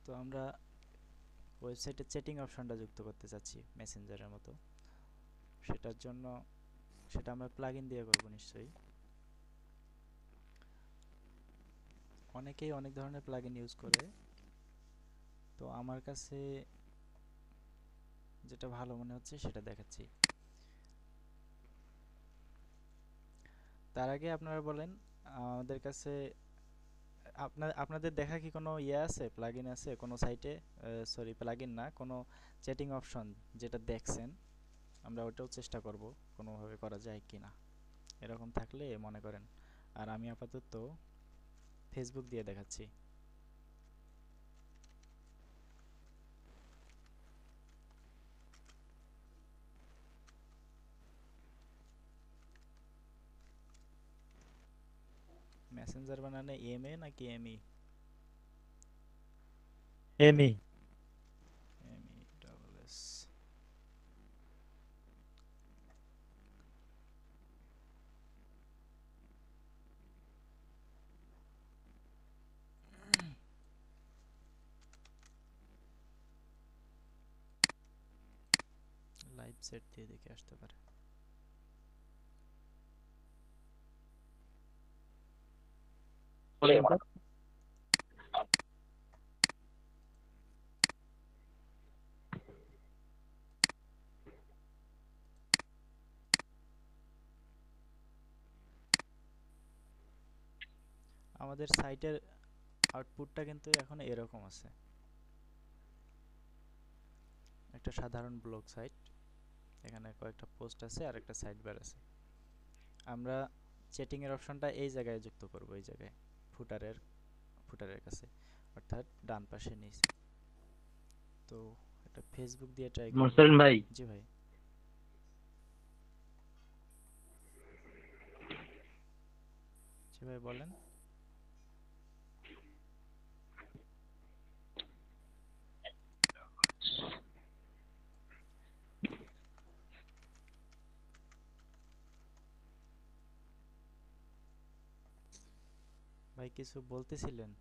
তো আমরা ওয়েবসাইটে চ্যাটিং অপশনটা যুক্ত করতে চাচ্ছি মেসেঞ্জারের মতো। সেটার জন্য সেটা আমরা প্লাগইন দিয়ে করব নিশ্চয়ই। অনেকেই অনেক ধরনের প্লাগইন ইউজ করে, তো আমার কাছে যেটা ভালো মনে হচ্ছে সেটা দেখাচ্ছি। তার আগে আপনারা বলেন আমাদের কাছে আপনাদের দেখা কি কোনো ইয়ে আছে, প্লাগইন আছে কোনো সাইটে? সরি, প্লাগইন না, কোনো চ্যাটিং অপশন যেটা দেখছেন, আমরা ওটাও চেষ্টা করব কোনোভাবে করা যায় কি না, এরকম থাকলে মনে করেন। আর আমি আপাতত ফেসবুক দিয়ে দেখাচ্ছি। মেসেঞ্জার বানানে এম এ নাকি এম ই? এমি। M E double S. Live set দিয়ে দেখে আসতে পারে। আমাদের সাইটের আউটপুটটা কিন্তু এখন এরকম আছে, একটা সাধারণ ব্লগ সাইট, এখানে কয়েকটা পোস্ট আছে আর একটা সাইড বার আছে। আমরা চ্যাটিং এর অপশনটা এই জায়গায় যুক্ত করব, এই জায়গায় ফুটারের ফুটারের কাছে, অর্থাৎ ডান পাশে নিচে। তো এটা ফেসবুক দিয়ে ট্রাই করব। মোরসেলিন ভাই, জি ভাই। জি ভাই বলেন। ভাই কিছু বলতেছিলেন?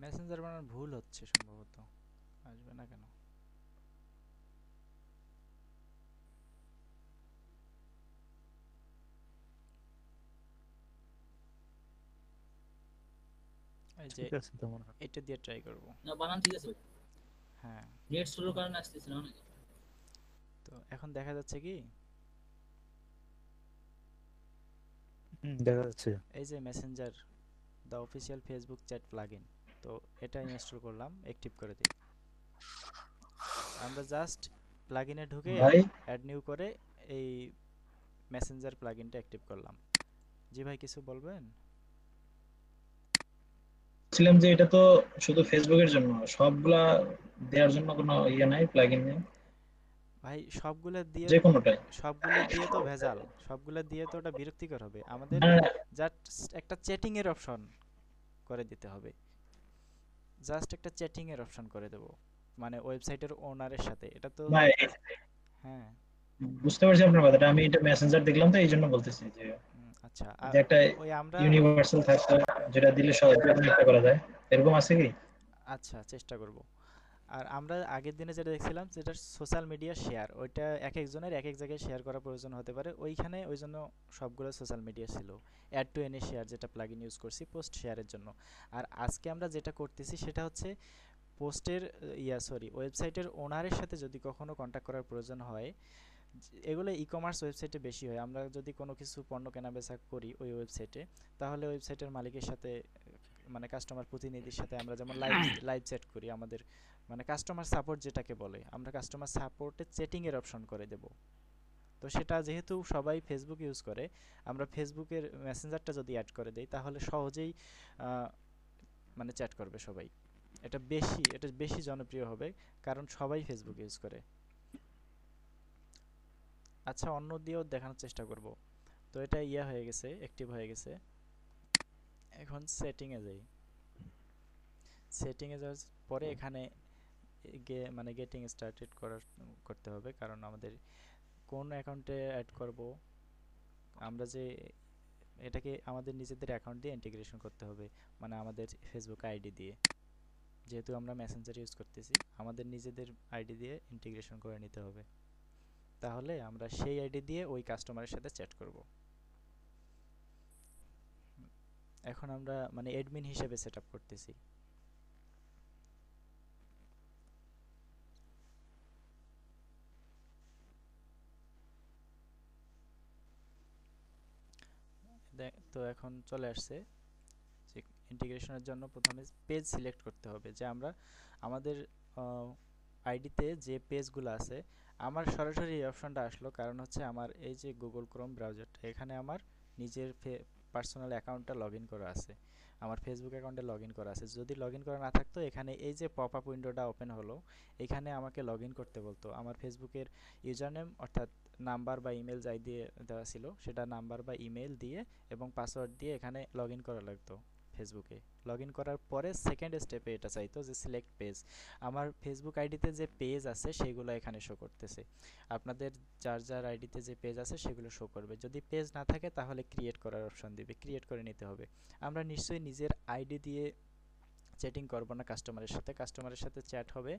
মেসেঞ্জার বানানোর ভুল হচ্ছে সম্ভবত, আসবে না কেন? এই যে ঠিক আছে তো মনে হয়। এটা দিয়ে ট্রাই করব। না বানান ঠিক আছে, হ্যাঁ। নেট স্লোর কারণে আসতেছে না অনেক। তো এখন দেখা যাচ্ছে কি, দেখা যাচ্ছে। এই যে Messenger, the official Facebook chat plugin, তো এটা ইনস্টল করলাম, অ্যাক্টিভ করে দিই। আমরা জাস্ট প্লাগইনে ঢুকে ভাই অ্যাড নিউ করে এই মেসেঞ্জার প্লাগইনটা অ্যাক্টিভ করলাম। জি ভাই কিছু বলবেন? বলছিলাম যে এটা তো শুধু ফেসবুকের জন্য, সবগুলা দেওয়ার জন্য কোনো ইয়ে নাই, প্লাগইন নেই, ভাই সবগুলো দিয়ে, যে কোনোটাই? সবগুলো দিয়ে তো ভেজাল, সবগুলো দিয়ে তো ওটা বিরক্তিকর হবে আমাদের। না জাস্ট একটা চ্যাটিং এর অপশন করে দিতে হবে, জাস্ট একটা চ্যাটিং এর অপশন করে দেব, মানে ওয়েবসাইটের ওনারের সাথে, এটা তো। ভাই, হ্যাঁ। বুঝতে পারছি আপনার কথাটা, আমি এটা মেসেঞ্জার দেখলাম তো এই জন্য বলতেছি যে আচ্ছা, যে একটা ওই আমরা, ইউনিভার্সাল থাকতো যেটা দিলে সহজে কানেক্ট করা যায়, এরকম আছে কি? আচ্ছা চেষ্টা করব। আর আমরা আগের দিনে যেটা দেখছিলাম, যেটা সোশ্যাল মিডিয়া শেয়ার, ওইটা এক একজনের এক এক জায়গায় শেয়ার করার প্রয়োজন হতে পারে, ওইখানে ওই জন্য সবগুলো সোশ্যাল মিডিয়া ছিল। অ্যাড টু এনি শেয়ার যেটা প্লাগইন ইউজ করছি পোস্ট শেয়ারের জন্য। আর আজকে আমরা যেটা করতেছি সেটা হচ্ছে পোস্টের, সরি, ওয়েবসাইটের ওনারের সাথে যদি কখনো কন্ট্যাক্ট করার প্রয়োজন হয়, এগুলো ই কমার্স ওয়েবসাইটে বেশি হয়। আমরা যদি কোনো কিছু পণ্য কেনা বেচা করি ওই ওয়েবসাইটে, তাহলে ওয়েবসাইটের মালিকের সাথে, মানে কাস্টমার প্রতিনিধির সাথে আমরা যেমন লাইভ লাইভ চ্যাট করি, আমাদের মানে কাস্টমার সাপোর্ট যেটাকে বলে, আমরা কাস্টমার সাপোর্টে চ্যাটিং এর অপশন করে দেব। তো সেটা যেহেতু সবাই ফেসবুক ইউজ করে, আমরা ফেসবুকের মেসেঞ্জারটা যদি অ্যাড করে দেই তাহলে সহজেই মানে চ্যাট করবে সবাই। এটা বেশি জনপ্রিয় হবে, কারণ সবাই ফেসবুক ইউজ করে। আচ্ছা, অন্য দিয়েও দেখানোর চেষ্টা করব। তো এটা ইয়া হয়ে গেছে, অ্যাক্টিভ হয়ে গেছে। এখন সেটিংয়ে যাই। সেটিংয়ে যাওয়ার পরে এখানে মানে গেটিং স্টার্টেড করতে হবে, কারণ আমাদের কোন অ্যাকাউন্টে অ্যাড করব, আমরা যে এটাকে আমাদের নিজেদের অ্যাকাউন্ট দিয়ে ইন্টিগ্রেশন করতে হবে, মানে আমাদের ফেসবুক আইডি দিয়ে। যেহেতু আমরা মেসেঞ্জার ইউজ করতেছি, আমাদের নিজেদের আইডি দিয়ে ইন্টিগ্রেশন করে নিতে হবে, তাহলে আমরা সেই আইডি দিয়ে ওই কাস্টমারের সাথে চ্যাট করব। এখন আমরা মানে অ্যাডমিন হিসেবে সেট আপ করতেছি। তো এখন চলে আসছে যে ইন্টিগ্রেশনের জন্য প্রথমে পেজ সিলেক্ট করতে হবে, যে আমরা আমাদের আইডিতে যে পেজগুলো আছে। আমার সরাসরি এই অপশনটা আসলো কারণ হচ্ছে আমার এই যে গুগল ক্রোম ব্রাউজারটা, এখানে আমার নিজের পার্সোনাল অ্যাকাউন্টটা লগ ইন করা আছে, আমার ফেসবুক অ্যাকাউন্টে লগ ইন করা আছে। যদি লগ ইন করা না থাকতো, এখানে এই যে পপ আপ উইন্ডোটা ওপেন হলো, এখানে আমাকে লগ ইন করতে বলতো। আমার ফেসবুকের ইউজার নেম অর্থাৎ নাম্বার বা ইমেল যাই দিয়ে দেওয়া ছিল, সেটা নাম্বার বা ইমেল দিয়ে এবং পাসওয়ার্ড দিয়ে এখানে লগ ইন করা লাগতো ফেসবুকে। লগ ইন করার পরে সেকেন্ড স্টেপে এটা চাইতো যে সিলেক্ট পেজ। আমার ফেসবুক আইডিতে যে পেজ আছে সেগুলো এখানে শো করতেছে, আপনাদের যার যার আইডিতে যে পেজ আছে সেগুলো শো করবে। যদি পেজ না থাকে তাহলে ক্রিয়েট করার অপশন দিবে, ক্রিয়েট করে নিতে হবে। আমরা নিশ্চয়ই নিজের আইডি দিয়ে চ্যাটিং করব না কাস্টমারের সাথে, কাস্টমারের সাথে চ্যাট হবে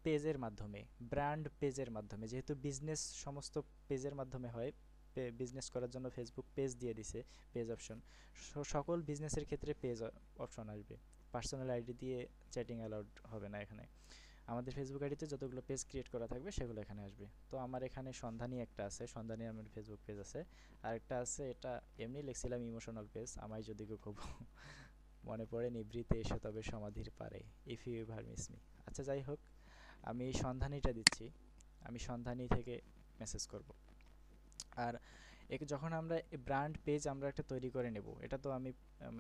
পেজের মাধ্যমে, ব্র্যান্ড পেজের মাধ্যমে। যেহেতু বিজনেস সমস্ত পেজের মাধ্যমে হয়, বিজনেস করার জন্য ফেসবুক পেজ দিয়ে দিছে, পেজ অপশন। সকল বিজনেসের ক্ষেত্রে পেজ অপশন আসবে, পার্সোনাল আইডি দিয়ে চ্যাটিং অ্যালাউড হবে না এখানে। আমাদের ফেসবুক আইডিতে যতগুলো পেজ ক্রিয়েট করা থাকবে সেগুলো এখানে আসবে। তো আমার এখানে সন্ধানী একটা আছে, সন্ধানী আমার ফেসবুক পেজ আছে। আরেকটা আছে, এটা এমনি লিখছিলাম ইমোশনাল পেজ, আমায় যদি খুব মনে পড়ে নিভৃতে এসো তবে সমাধির পারে, if you ever miss me. আচ্ছা যাই হোক, আমি এই সন্ধানীটা দিচ্ছি, আমি সন্ধানী থেকে মেসেজ করব। আর যখন আমরা ব্র্যান্ড পেজ আমরা একটা তৈরি করে নেব, এটা তো আমি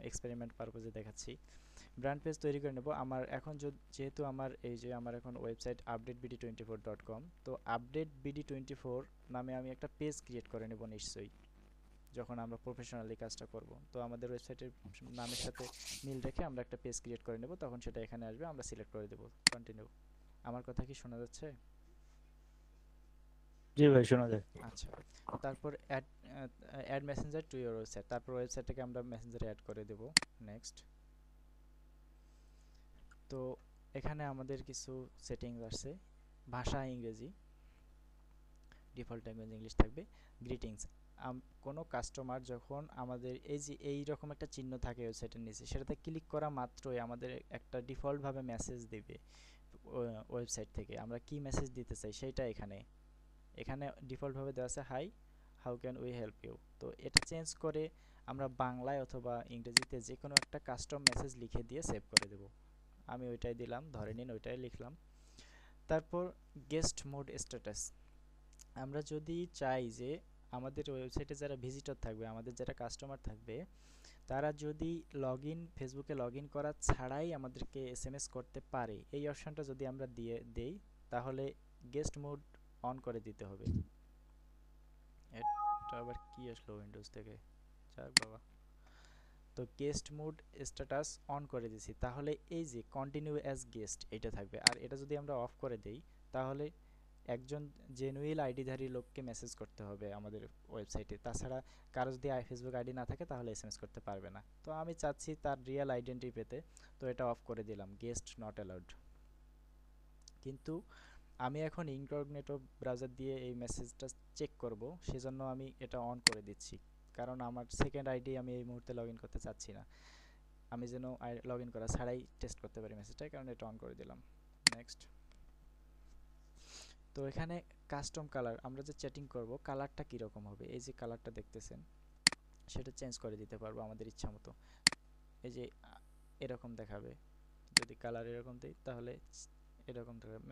এক্সপেরিমেন্ট পারপোজে দেখাচ্ছি। ব্র্যান্ড পেজ তৈরি করে নেব। আমার এখন যেহেতু আমার এই যে আমার এখন ওয়েবসাইট updatebd24.com, তো updatebd24 নামে আমি একটা পেজ ক্রিয়েট করে নেব নিশ্চয়ই, যখন আমরা প্রফেশনালি কাজটা করব। তো আমাদের ওয়েবসাইটের নামের সাথে মিল রেখে আমরা একটা পেজ ক্রিয়েট করে নেব, তখন সেটা এখানে আসবে, আমরা সিলেক্ট করে দেব কন্টিনিউ। আমার কথা কি শোনা যাচ্ছে? জি ভাই, শোনা যায়। আচ্ছা, তারপর add messenger to your website, তারপর ওয়েবসাইটটাকে আমরা মেসেঞ্জারে অ্যাড করে দেব। নেক্সট। তো এখানে আমাদের কিছু সেটিংস আছে, ভাষা ইংরেজি, ডিফল্ট ল্যাঙ্গুয়েজ ইংলিশ থাকবে। গ্রিটিংস, কোনো কাস্টমার যখন আমাদের এই যে এই রকম একটা চিহ্ন থাকে ওয়েবসাইটের নিচে, সেটাতে ক্লিক করা মাত্রই আমাদের একটা ডিফল্টভাবে মেসেজ দেবে ওয়েবসাইট থেকে। আমরা কি মেসেজ দিতে চাই সেইটা এখানে ডিফল্টভাবে দেওয়া আছে, hi how can we help you. তো এটা চেঞ্জ করে আমরা বাংলায় অথবা ইংরেজিতে যে কোনো একটা কাস্টম মেসেজ লিখে দিয়ে সেভ করে দেব। আমি ওইটাই দিলাম, ধরে নিন ওইটাই লিখলাম। তারপর গেস্ট মোড স্ট্যাটাস, আমরা যদি চাই যে আমাদের ওয়েবসাইটে যারা ভিজিটর থাকবে, আমাদের যারা কাস্টমার থাকবে, তারা যদি ফেসবুকে লগ ইন করা ছাড়াই আমাদেরকে এসএমএস করতে পারে, এই অপশনটা যদি আমরা দিয়ে দেই, তাহলে গেস্ট মোড অন করে দিতে হবে। এটা আবার কি আসলো উইন্ডোজ থেকে, যাক বাবা। তো গেস্ট মোড স্ট্যাটাস অন করে দিছি, তাহলে এই যে কন্টিনিউ অ্যাজ গেস্ট এটা থাকবে। আর এটা যদি আমরা অফ করে দেই, তাহলে একজন জেনুইন আইডিধারী লোককে মেসেজ করতে হবে আমাদের ওয়েবসাইটে, তাছাড়া কারো যদি ফেসবুক আইডি না থাকে তাহলে এসএমএস করতে পারবে না। তো আমি চাচ্ছি তার রিয়েল আইডেন্টিটি পেতে, তো এটা অফ করে দিলাম, গেস্ট নট অ্যালাউড। কিন্তু আমি এখন ইনকগনিটো ব্রাউজার দিয়ে এই মেসেজটা চেক করব, সেজন্য আমি এটা অন করে দিচ্ছি, কারণ আমার সেকেন্ড আইডি আমি এই মুহূর্তে লগ ইন করতে চাচ্ছি না। আমি যেন লগ ইন করা ছাড়াই টেস্ট করতে পারি মেসেজটা, কারণ এটা অন করে দিলাম। নেক্সট। তো এখানে কাস্টম কালার, আমরা যে চ্যাটিং করব কালারটা কীরকম হবে, এই যে কালারটা দেখতেছেন সেটা চেঞ্জ করে দিতে পারবো আমাদের ইচ্ছা মতো। এই যে এরকম দেখাবে, যদি কালার এরকম দিই তাহলে এরকম দেখাবে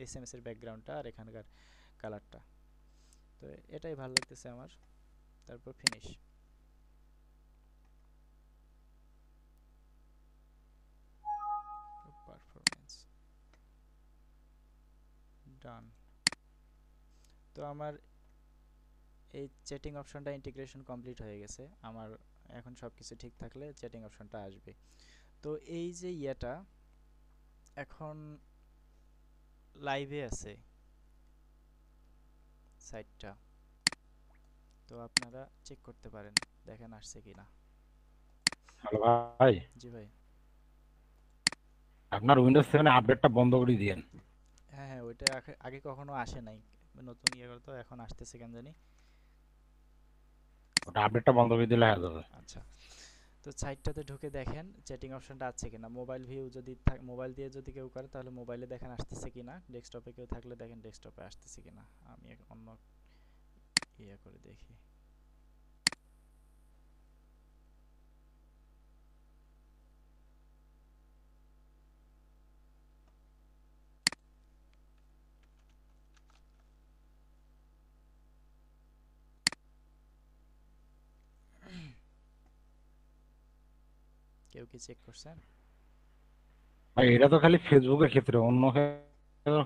এসএমএস এর ব্যাকগ্রাউন্ডটা আর এখানকার কালারটা। তো এটাই ভালো লাগতেছে আমার। তারপর ফিনিশ। পারফরম্যান্স ডান। তো আমার এই চ্যাটিং অপশনটা ইন্টিগ্রেশন কমপ্লিট হয়ে গেছে আমার। এখন সব কিছু ঠিক থাকলে চ্যাটিং অপশনটা আসবে। তো এই যে ইয়েটা এখন লাইভে আছে সাইটটা, তো আপনারা চেক করতে পারেন দেখেন আসছে কিনা। হ্যালো ভাই, জি ভাই। আপনার উইন্ডোজ 7 আপডেটটা বন্ধ করে দিয়েন। হ্যাঁ হ্যাঁ, ওইটা আগে কখনো আসে নাই, নতুন ইয়ে করতে এখন আসতেছে কেন জানি। ওটা আপডেটটা বন্ধ করে দিলে হয়ে যাবে। আচ্ছা, তো সাইটটাতে ঢুকে দেখেন চ্যাটিং অপশনটা আছে কিনা। মোবাইল ভিউ যদি মোবাইল দিয়ে যদি কেউ করে তাহলে মোবাইলে দেখেন আসতেছে কিনা, ডেস্কটপে কেউ থাকলে দেখেন ডেস্কটপে আসতেছে কিনা। আমি অন্য ইয়ে করে দেখি। কেউ কি চেক করছেন? ভাই এটা তো খালি ফেসবুকের ক্ষেত্রে, অন্য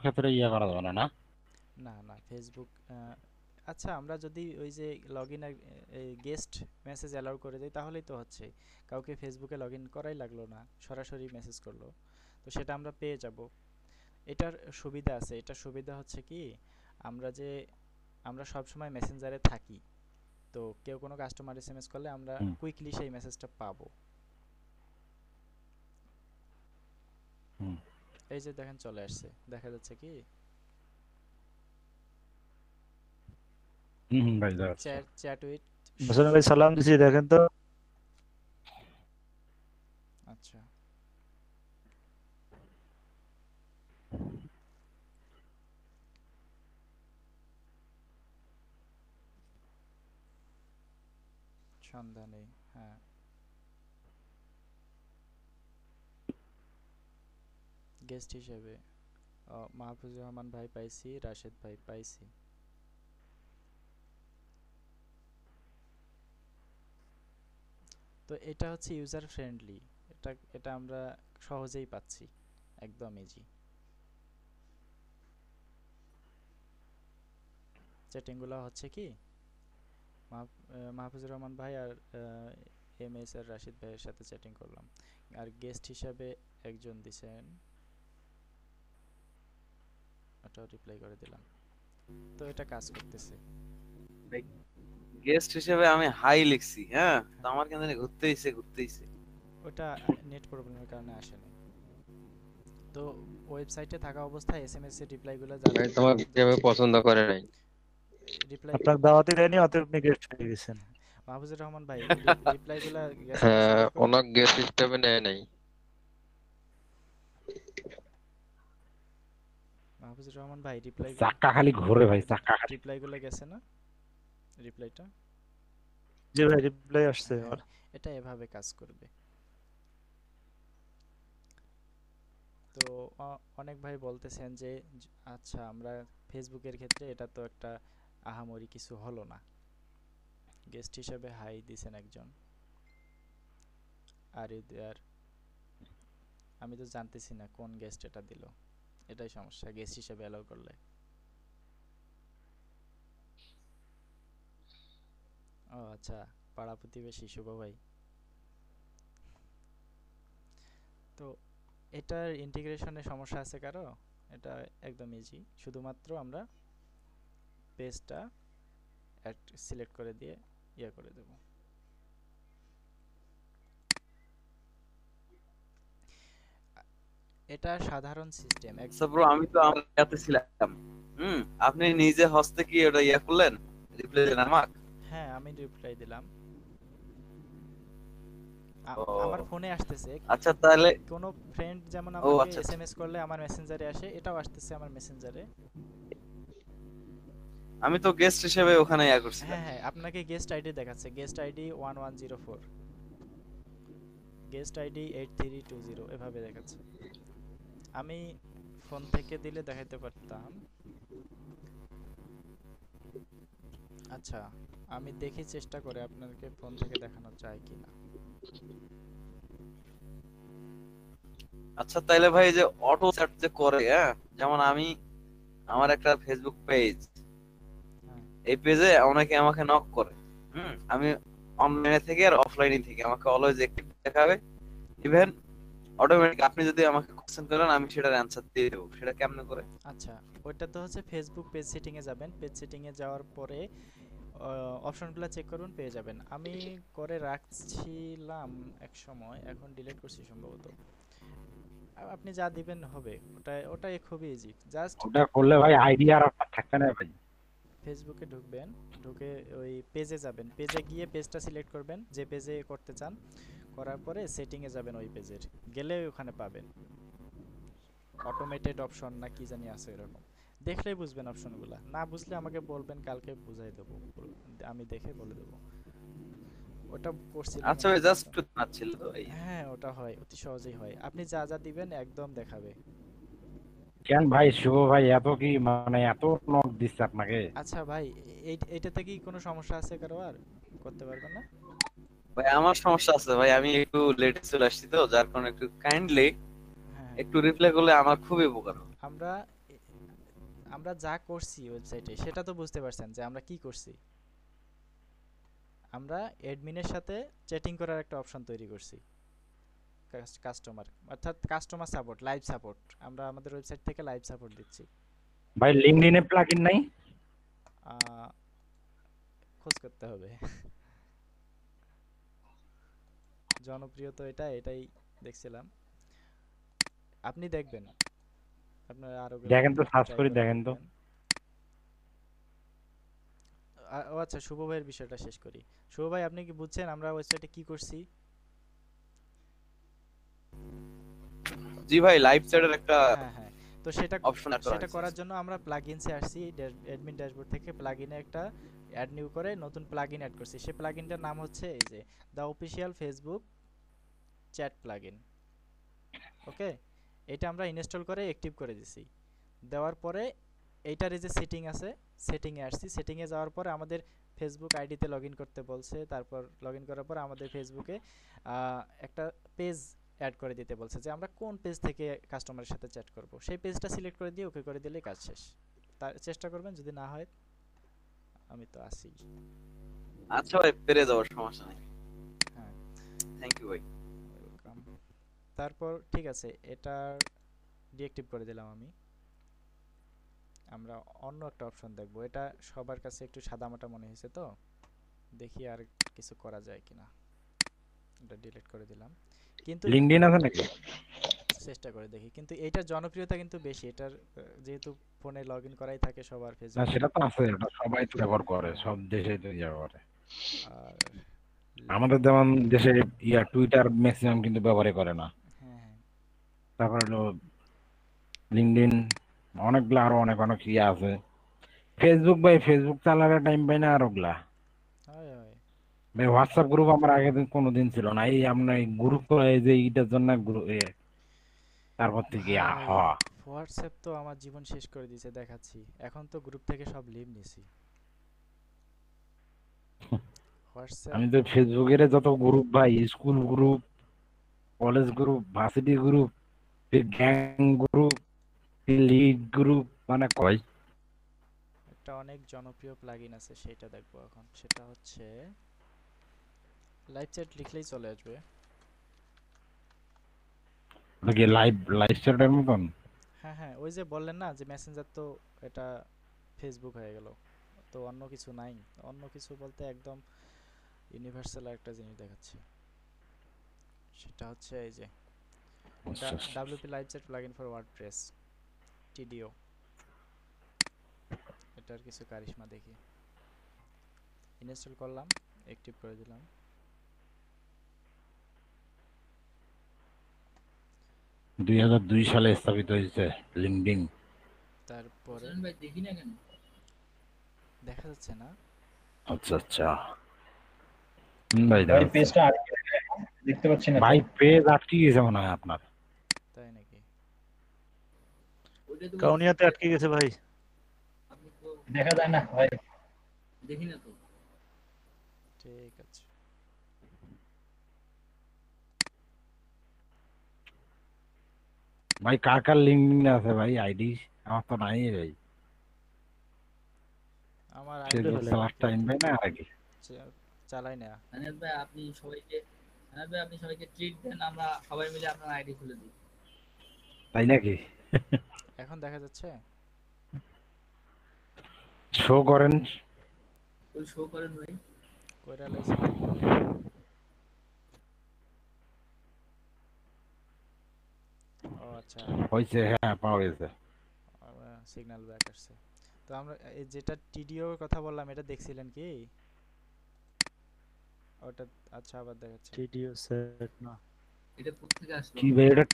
ক্ষেত্রে ইয়ে করা যাবে না, না? না না, ফেসবুক আচ্ছা, আমরা যদি ওই যে log in guest message allow করে দিই তাহলেই তো হচ্ছে। কাউকে ফেসবুকে লগ ইন করাই লাগলো না, সরাসরি মেসেজ করলো, তো সেটা আমরা পেয়ে যাব। এটার সুবিধা আছে। এটার সুবিধা হচ্ছে কি, আমরা সব সময় মেসেঞ্জারে থাকি, তো কেউ কোনো কাস্টমার এসএমএস করলে আমরা হুম, কুইকলি সেই মেসেজটা পাবো। হুম, এই যে দেখেন চলে আসছে, দেখা যাচ্ছে কি হুম, হুম, ভাই যাচ্ছে। Chat with. হোসেন ভাই সালাম দিছি, দেখেন তো। আচ্ছা, সন্ধ্যা নেই, হ্যাঁ। গেস্ট হিসেবে মাহফুজুর রহমান ভাই পাইছি, রাশেদ ভাই পাইছি। তো এটা হচ্ছে ইউজার ফ্রেন্ডলি, এটা এটা আমরা সহজেই পাচ্ছি, একদম ইজি। চ্যাটিংগুলো হচ্ছে কি মাহফুজুর রহমান ভাই আর এম এস আর রাশিদ ভাইয়ের সাথে চ্যাটিং করলাম, আর গেস্ট হিসাবে একজন দিছেন, ওটাও রিপ্লাই করে দিলাম। তো এটা কাজ করতেছে। গেস্ট হিসেবে আমি হাই লিখছি, হ্যাঁ, তো আমার কেন জানি ঘুরতেইছে। ওটা নেট প্রবলেমের কারণে আসেনি। তো ওয়েবসাইটে থাকা অবস্থায় এসএমএস এর রিপ্লাইগুলো ভাই তোমাকে কেউ পছন্দ করে নাই। রিপ্লাই আপনাকে দাওয়াতই দেয়নি, অতএব আপনি গেস্ট হয়ে গেছেন। মাহফুজুর রহমান ভাই রিপ্লাইগুলো গেছে হ্যাঁ, পছন্দ করে। ওনাকে গেস্ট হিসেবে নেয় নাই। মাহফুজুর রহমান ভাই রিপ্লাই চাক্কা খালি ঘোরে ভাই, চাক্কা খালি। রিপ্লাইগুলো গেছে না, রিপ্লাইটা। জি ভাই, রিপ্লাই আসছে হ্যাঁ, আমার। এটা এভাবে কাজ করবে। তো অনেক ভাই বলতেছেন যে আচ্ছা, আমরা ফেসবুকের ক্ষেত্রে এটা তো একটা আহামরি কিছু হলো না। গেস্ট হিসেবে হাই দিছেন একজন, আর আমি তো জানতেছি না কোন গেস্ট এটা দিল, এটাই সমস্যা গেস্ট হিসেবে অ্যালাউ করলে। ও আচ্ছা, পাড়া প্রতিবেশী শুভ ভাই। তো এটার ইন্টিগ্রেশনে সমস্যা আছে কারো? এটা একদম ইজি, শুধুমাত্র আমরা পেজটা সিলেক্ট করে দিয়ে ইয়ে করে দেব। এটা সাধারণ সিস্টেম আচ্ছা ব্রো, আমি তো আমার ইয়াতে ছিলাম। আপনি নিজে হস্তে কি ওটা ইয়া করলেন, রিপ্লাই দিলেন আমাকে? হ্যাঁ, আমি রিপ্লাই দিলাম। ও আমার ফোনে আসতেছে, আচ্ছা, তাহলে কোনো ফ্রেন্ড যেমন ও আমাকে আচ্ছা, এসএমএস করলে আমার মেসেঞ্জারে আসে, এটাও আসতেছে আমার মেসেঞ্জারে। আমি তো গেস্ট হিসেবে ওখানে ইয়া করছিলাম। হ্যাঁ হ্যাঁ, আপনাকে গেস্ট আইডি দেখাচ্ছে, গেস্ট আইডি 1104, গেস্ট আইডি 8320 এভাবে দেখাচ্ছে। আমি ফোন থেকে দিলে দেখাইতে পারতাম। আচ্ছা, আমি দেখি চেষ্টা করে আপনাকে ফোন থেকে দেখানো যায় কিনা। আচ্ছা তাইলে ভাই, যে অটো চ্যাট যে করে, হ্যাঁ, যেমন আমার একটা ফেসবুক পেজ, হ্যাঁ এই পেজে অনেকে আমাকে নক করে। আমি অনলাইনে থেকে আর অফলাইনে থেকে আমাকে অলওয়েজ অ্যাক্টিভ দেখাবে। ইভেন অটোমেটিক আপনি যদি আমাকে কোশ্চেন করেন আমি সেটার অ্যানসার দিয়ে দেবো। সেটা কেমনে করে? আচ্ছা, ওইটা তো হচ্ছে ফেসবুক পেজ সেটিং এ যাবেন, পেজ সেটিং এ যাওয়ার পরে অপশনগুলো চেক করুন, পেয়ে যাবেন। আমি করে রাখছিলাম এক সময়, এখন ডিলিট করছি সম্ভবত। আপনি যা দিবেন হবে, ওটাই খুবই ইজি। জাস্ট ওটা করলে ভাই আইডি আর আপনার থাকবে না ভাই। ফেসবুকে ঢুকবেন, ঢুকে ওই পেজে যাবেন, পেজে গিয়ে পেজটা সিলেক্ট করবেন যে পেজে করতে চান, করার পরে সেটিংয়ে যাবেন, ওই পেজের গেলে ওখানে পাবেন অটোমেটেড অপশন না কি জানি আছে এরকম। দেখলেই বুঝবেন অপশনগুলো, না বুঝলে আমাকে বলবেন, কালকে বুঝাই দেবো, আমি দেখে বলে দেবো। ওটা করছিলাম আচ্ছা আমি ভাই, জাস্ট কিছুটা। একটু ছিল তো ভাই। হ্যাঁ ওটা হয়, অতি সহজেই হয়। আপনি যা যা দিবেন একদম দেখাবে। কেন ভাই শুভ ভাই এত কি মানে এত নক দিচ্ছে আপনাকে? আচ্ছা ভাই, এইটাতে কি কোনো সমস্যা আছে কারো আর করতে পারবেন না? ভাই আমার সমস্যা আছে ভাই, আমি একটু লেটে চলে আসছি তো, যার কারণে একটু কাইন্ডলি হ্যাঁ একটু রিপ্লাই করলে আমার খুবই উপকার হবে। আমরা আমরা যা করছি ওয়েবসাইটে সেটা তো বুঝতে পারছেন যে আমরা কি করছি। আমরা অ্যাডমিনের সাথে চ্যাটিং করার একটা অপশন তৈরি করছি, কাস্টমার অর্থাৎ কাস্টমার সাপোর্ট, লাইভ সাপোর্ট। আমরা আমাদের ওয়েবসাইট থেকে লাইভ সাপোর্ট দিচ্ছি। ভাই লিংকডইনে প্লাগইন নাই? আহ, খোঁজ করতে হবে। জনপ্রিয় তো এটাই দেখছিলাম। আপনি দেখবেন, আপনার আরো দেখেন তো, সার্চ ট্রাই করে করে দেখেন তো। দেখবেন। ও আচ্ছা, শুভ ভাইয়ের বিষয়টা শেষ করি। শুভ ভাই, আপনি কি বুঝছেন আমরা ওয়েবসাইটে কি করছি? জি ভাই, লাইভ চ্যাটের একটা হ্যাঁ হ্যাঁ, তো সেটা অপশন অ্যাড করা সেটা হয়েছে। করার জন্য আমরা প্লাগইনসে আসছি, অ্যাডমিন ড্যাশবোর্ড থেকে প্লাগইনে একটা অ্যাড নিউ করে নতুন প্লাগইন অ্যাড করছি। সেই প্লাগইনটার নাম হচ্ছে এই যে the official Facebook chat plugin. Okay, এটা আমরা ইনস্টল করে অ্যাক্টিভ করে দিছি। দেওয়ার পরে এইটার এই যে সেটিং আছে, সেটিংয়ে আসছি। সেটিংয়ে যাওয়ার পরে আমাদের ফেসবুক আইডিতে লগ ইন করতে বলছে। তারপর লগ ইন করার পর আমাদের ফেসবুকে একটা পেজ অ্যাড করে দিতে বলছে যে আমরা কোন পেজ থেকে কাস্টমারের সাথে চ্যাট করব। সেই পেজটা সিলেক্ট করে দিয়ে ওকে করে দিলেই কাজ শেষ। তার চেষ্টা করবেন, যদি না হয় আমি তো আছি। আচ্ছা ভাই, পেরে যাওয়ার সমস্যা নেই। হ্যাঁ, থ্যাংক ইউ ভাই। ওয়েলকাম। তারপর ঠিক আছে, এটা ডিঅ্যাক্টিভ করে দিলাম আমি। আমরা অন্য একটা অপশন দেখব। এটা সবার কাছে একটু সাদামাটা মনে হয়েছে, তো দেখি আর কিছু করা যায় কিনা। এটা ডিলিট করে দিলাম, কিন্তু লিংকডইন আছে নাকি? চেষ্টা করে দেখি। কিন্তু এটার জনপ্রিয়তা কিন্তু বেশি, এটার যেহেতু ফোনে লগ ইন করাই থাকে সবার না ফেসবুক। সেটা তো আছে, ওটা সবাই তো ব্যবহার করে, সব দেশে তো ব্যবহার করে। আর আমাদের যেমন দেশে টুইটার ম্যাক্সিমাম কিন্তু ব্যবহারই করে না। হ্যাঁ হ্যাঁ, তারপর হলো লিংকডইন, অনেকগুলো আরো অনেক অনেক আছে। ফেসবুক ভাই, ফেসবুক চালানোর টাইম পাই না। আর ওগুলা হয় হয়। ভাই, হোয়াটসঅ্যাপ গ্রুপ আমার আগে কোনোদিন ছিল না। এই আমরা গ্রুপ করে এই যে এইটার জন্য গ্রুপ, তারপর থেকে ভাই হওয়া। হোয়াটসঅ্যাপ তো আমার জীবন শেষ করে দিয়েছে, দেখাচ্ছি। এখন তো গ্রুপ থেকে সব লিভ নিছি। হোয়াটসঅ্যাপ আমি তো ফেসবুকের যত গ্রুপ ভাই, school group, college group, varsity group, gang group, lead group, মানে কয় একটা অনেক জনপ্রিয় প্লাগইন আছে, সেটা দেখবো এখন। সেটা হচ্ছে লাইভ চ্যাট, লিখলেই চলে আসবে। নাকি লাইভ লাইভ চ্যাটের মতন? হ্যাঁ হ্যাঁ, ওই যে বললেন না যে মেসেঞ্জার, তো এটা ফেসবুক হয়ে গেল, তো অন্য কিছু নাই। অন্য কিছু বলতে একদম ইউনিভার্সাল একটা জিনিস দেখাচ্ছি। সেটা হচ্ছে এই যে WP live chat plugin for WordPress, TDO। এটার কিছু কারিশমা দেখি। ইনস্টল করলাম, অ্যাক্টিভ করে দিলাম। 2002 সালে স্থাপিত হয়েছে লিংকডইন। তারপরে হোসেন ভাই দেখি না কেন? দেখা যাচ্ছে না। আচ্ছা আচ্ছা, ভাই ভাই দেখাচ্ছে। পেজটা আটকে দেখতে পাচ্ছি না তো। ভাই পেজ আটকে গেছে মনে হয় আপনার। তাই নাকি? ওইটা তো কাউনিয়াতে আটকে গেছে ভাই। আপনি তো দেখা যায় না ভাই। দেখি না তো। ঠিক আছে। ভাই কার কার লিংকডইন আছে ভাই আইডি? আমার তো নাই ভাই। আমার খুলে ফেসবুক ফেলেন। চালার টাইম পাই না আর কি। চালাই না। আনাস ভাই আপনি সবাইকে, আনাস ভাই আপনি সবাইকে ট্রিট দেন, আমরা সবাই মিলে আপনার আইডি খুলে দিই। তাই নাকি? এখন দেখা যাচ্ছে? শো করেন। ওই ওই শো করেন ভাই। কইরা লাইছি। ও আচ্ছা, হয়েছে, হ্যাঁ পাওয়া গেছে। সিগন্যাল ব্যাক আসছে। তো আমরা এই যেটা টিডিও কথা বললাম এটা দেখছিলেন কি? ওটা আচ্ছা আবার দেখাচ্ছি। টিডিও সেট না। এটা কোত্থেকে আসলো? কি ভাই এটা?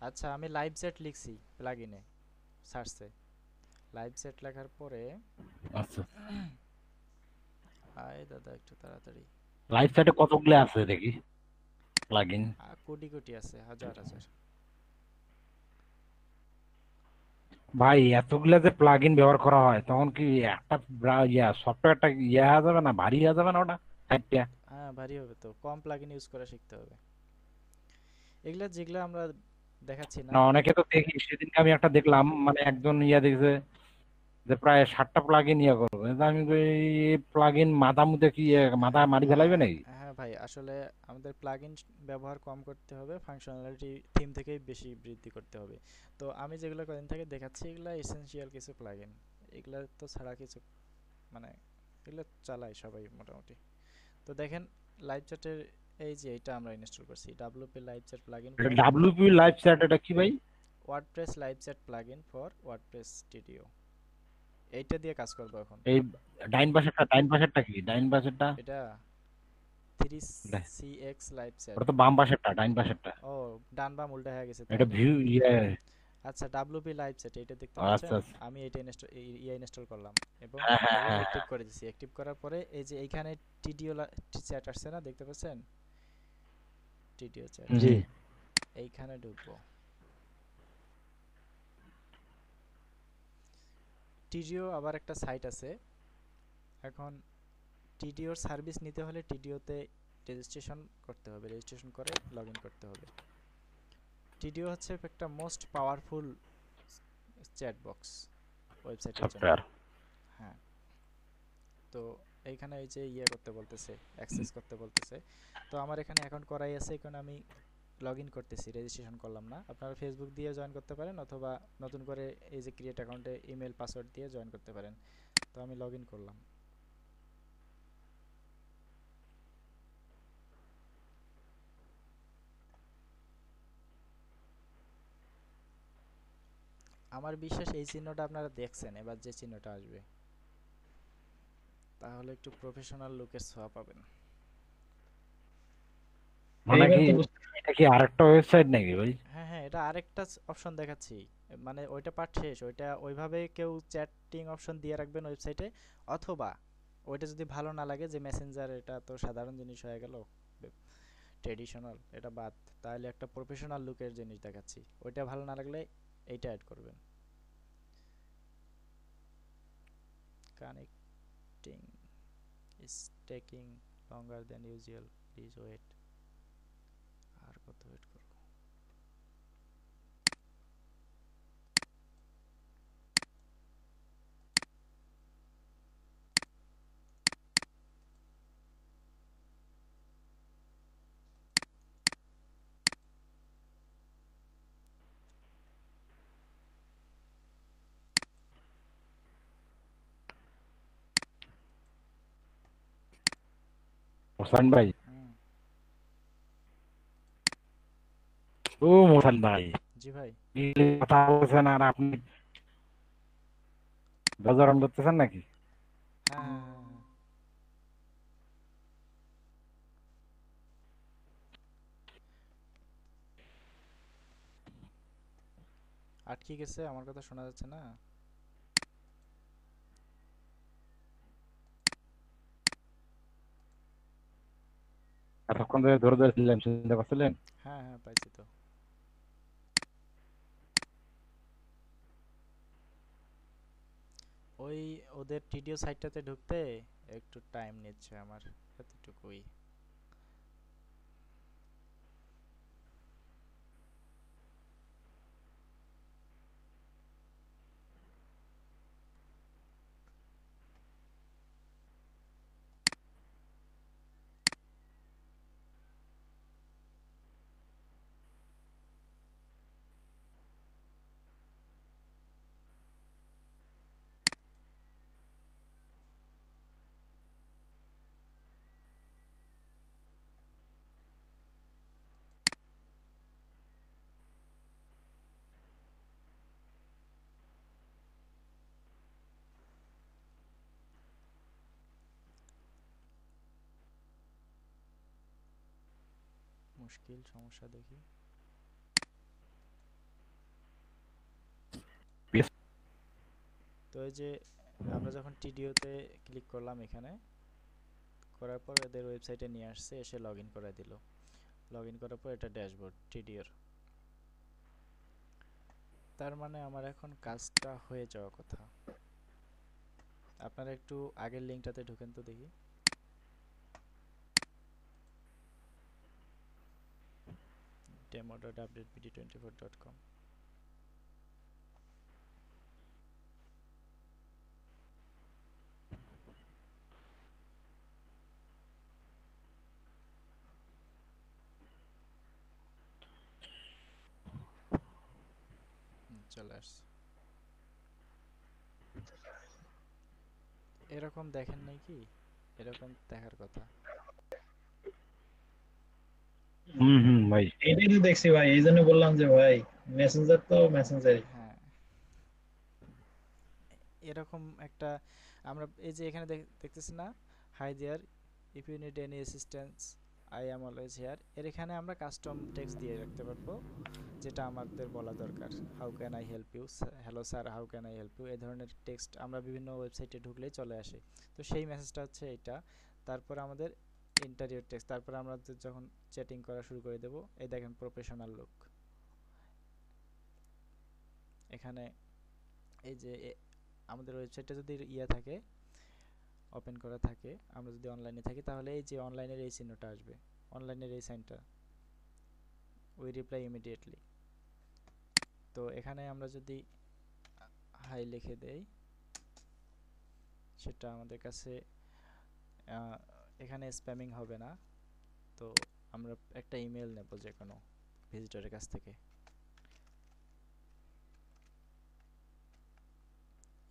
আচ্ছা আমি লাইভ সেট লিখছি প্লাগইনে সার্চে। লাইভ সেট লেখার পরে আচ্ছা, আয় দাদা একটু তাড়াতাড়ি। লাইভ সাইটে কতগুলো আছে দেখি প্লাগইন? কোটি কোটি আছে, হাজার হাজার। ভাই এতগুলা যে প্লাগইন ব্যবহার করা হয় তখন কি একটা সফটওয়্যারটা হয়ে যাবে না, ভারী হয়ে যাবে না ওটা সাইটটা? হ্যাঁ ভারী হবে তো, কম প্লাগইন ইউজ করা শিখতে হবে। এগুলা যেগুলা আমরা দেখাচ্ছি না। না অনেকে তো দেখি, সেদিনকে আমি একটা দেখলাম মানে একজন দেখছে যে প্রায় 60টা প্লাগইন করবে। তা আমি প্লাগইন মাথা মুতে কি মাথা মারি ফেলাইবে হ্যাঁ নাকি? হ্যাঁ ভাই, আসলে আমাদের প্লাগইন ব্যবহার কম করতে হবে, ফাংশনালিটি থিম থেকেই বেশি বৃদ্ধি করতে হবে। তো আমি যেগুলো কদিন থেকে দেখাচ্ছি এগুলা এসেনশিয়াল কিছু প্লাগইন। এগুলা তো ছাড়া কিছু মানে এগুলো চালাই সবাই মোটামুটি। তো দেখেন লাইভ চ্যাটের এই যে এটা আমরা ইনস্টল করছি, ডাব্লিউপি লাইভ চ্যাট প্লাগইন এটা ফর ডাব্লিউপি লাইভ চ্যাট, এটা কি ভাই? WordPress live chat plugin for WordPress studio. এইটা দিয়ে কাজ করবো এখন। এই ডাইন পাশেরটা কি ডাইন পাশেরটা? এটা এটা 3cx লাইভ চ্যাট। ওটা তো বাম পাশেরটা, ডাইন পাশেরটা। ও ডান বাম উল্টা হয়ে গেছে এটা তাহলে। ভিউ আচ্ছা ডাব্লিউপি লাইভ চ্যাট এটা দেখতে আচ্ছা পাচ্ছেন? আচ্ছা। আমি এটা ইনস্টল করলাম এবং হ্যাঁ হ্যাঁ হ্যাঁ অ্যাক্টিভ হ্যাঁ। করে দিছি। অ্যাক্টিভ করার পরে এই যে এইখানে টিডিও চ্যাট আসছে না, দেখতে পাচ্ছেন? টিডিও চ্যাট জি। হুম। এইখানে ঢুকবো। টিডিও আবার একটা সাইট আছে। এখন টিডিওর সার্ভিস নিতে হলে টিডিওতে রেজিস্ট্রেশন করতে হবে, রেজিস্ট্রেশন করে লগ ইন করতে হবে। টিডিও হচ্ছে একটা মোস্ট পাওয়ারফুল চ্যাট বক্স ওয়েবসাইটের জন্য। সফটওয়্যার। হ্যাঁ, তো এইখানে এই যে করতে বলতেছে, অ্যাক্সেস করতে বলতেছে। তো আমার এখানে অ্যাকাউন্ট করাই আছে, এখন আমি লগ ইন করতেছি, রেজিস্ট্রেশন করলাম না। আপনারা ফেসবুক দিয়ে জয়েন করতে পারেন অথবা নতুন করে এই যে ক্রিয়েট অ্যাকাউন্টে ইমেল পাসওয়ার্ড দিয়ে জয়েন করতে পারেন। তো আমি লগ ইন করলাম। আমার বিশ্বাস এই চিহ্নটা আপনারা দেখছেন, এবার যে চিহ্নটা আসবে তাহলে একটু প্রফেশনাল লুকের ছোঁয়া পাবেন। মানে এইবার কি তো বুঝতে এটা কি আরেকটা ওয়েবসাইট নাকি ভাই? হ্যাঁ হ্যাঁ, এটা আরেকটা অপশন দেখাচ্ছি। মানে ওইটা পার্ট শেষ, ওইটা ওইভাবে কেউ চ্যাটিং অপশন দিয়ে রাখবেন ওয়েবসাইটে, অথবা ওইটা যদি ভালো না লাগে যে মেসেঞ্জার এটা তো সাধারণ জিনিস হয়ে গেল, ট্রেডিশনাল, এটা বাদ, তাহলে একটা প্রফেশনাল লুকের জিনিস দেখাচ্ছি। ওইটা ভালো না লাগলে এইটা অ্যাড করবেন। Connecting is taking longer than usual, please wait. আর কত ওয়েট করব? মোসান ভাই, হুম, ও মোসান ভাই, জি ভাই। এই কথা বলছেন আর আপনি গজরন করতেছেন নাকি? হ্যাঁ হ্যাঁ হ্যাঁ হ্যাঁ। আটকে গেছে, আমার কথা শোনা যাচ্ছে না? এতক্ষণ ধরে ধরে ধরে ছিলেন, শুনতে পাচ্ছিলেন? হ্যাঁ হ্যাঁ পাইছি তো। ওই ওদের টিডিও সাইটটাতে ঢুকতে একটু টাইম নিচ্ছে আমার, এতটুকুই। মুশকিল সমস্যা দেখি। Yes. তো এই যে আমরা যখন টিডিওতে ক্লিক করলাম, এখানে করার পর এদের ওয়েবসাইটে নিয়ে আসছে, এসে লগ ইন করে দিল। লগ ইন করার পর এটা ড্যাশবোর্ড টিডিওর। তার মানে আমার এখন কাজটা হয়ে যাওয়ার কথা। আপনারা একটু আগের লিঙ্কটাতে ঢুকেন তো দেখি। demo.updatepd24.com। চলে আসছে। এরকম দেখেন নাই কি? এরকম দেখার কথা। ভাই এটাই তো দেখছি ভাই, এই জন্য বললাম যে ভাই মেসেঞ্জার তো মেসেঞ্জারই। হ্যাঁ, এরকম একটা আমরা এই যে এখানে দেখতেছি না, hi there, if you need any assistance I am always here. এর এখানে আমরা কাস্টম টেক্সট দিয়ে রাখতে পারবো, যেটা আমাদের বলা দরকার। How can I help you, hello sir how can I help you, এই ধরনের টেক্সট আমরা বিভিন্ন ওয়েবসাইটে ঢুকলেই চলে আসে। তো সেই মেসেজটা হচ্ছে এটা। তারপর আমাদের ইন্টারিয়র টেক্সট, তারপর আমরা যখন চ্যাটিং করা শুরু করে দেব, এই দেখেন প্রফেশনাল লুক। এখানে এই যে আমাদের ওয়েবসাইটটা যদি ইয়া থাকে, ওপেন করা থাকে, আমরা যদি অনলাইনে থাকি, তাহলে এই যে অনলাইনের এই চিহ্নটা আসবে, অনলাইনের এই সাইনটা, উই রিপ্লাই ইমিডিয়েটলি। তো এখানে আমরা যদি হাই লিখে দেই, সেটা আমাদের কাছে এখানে স্প্যামিং হবে না। তো আমরা একটা ইমেল নেব যে কোনো ভিজিটরের কাছ থেকে।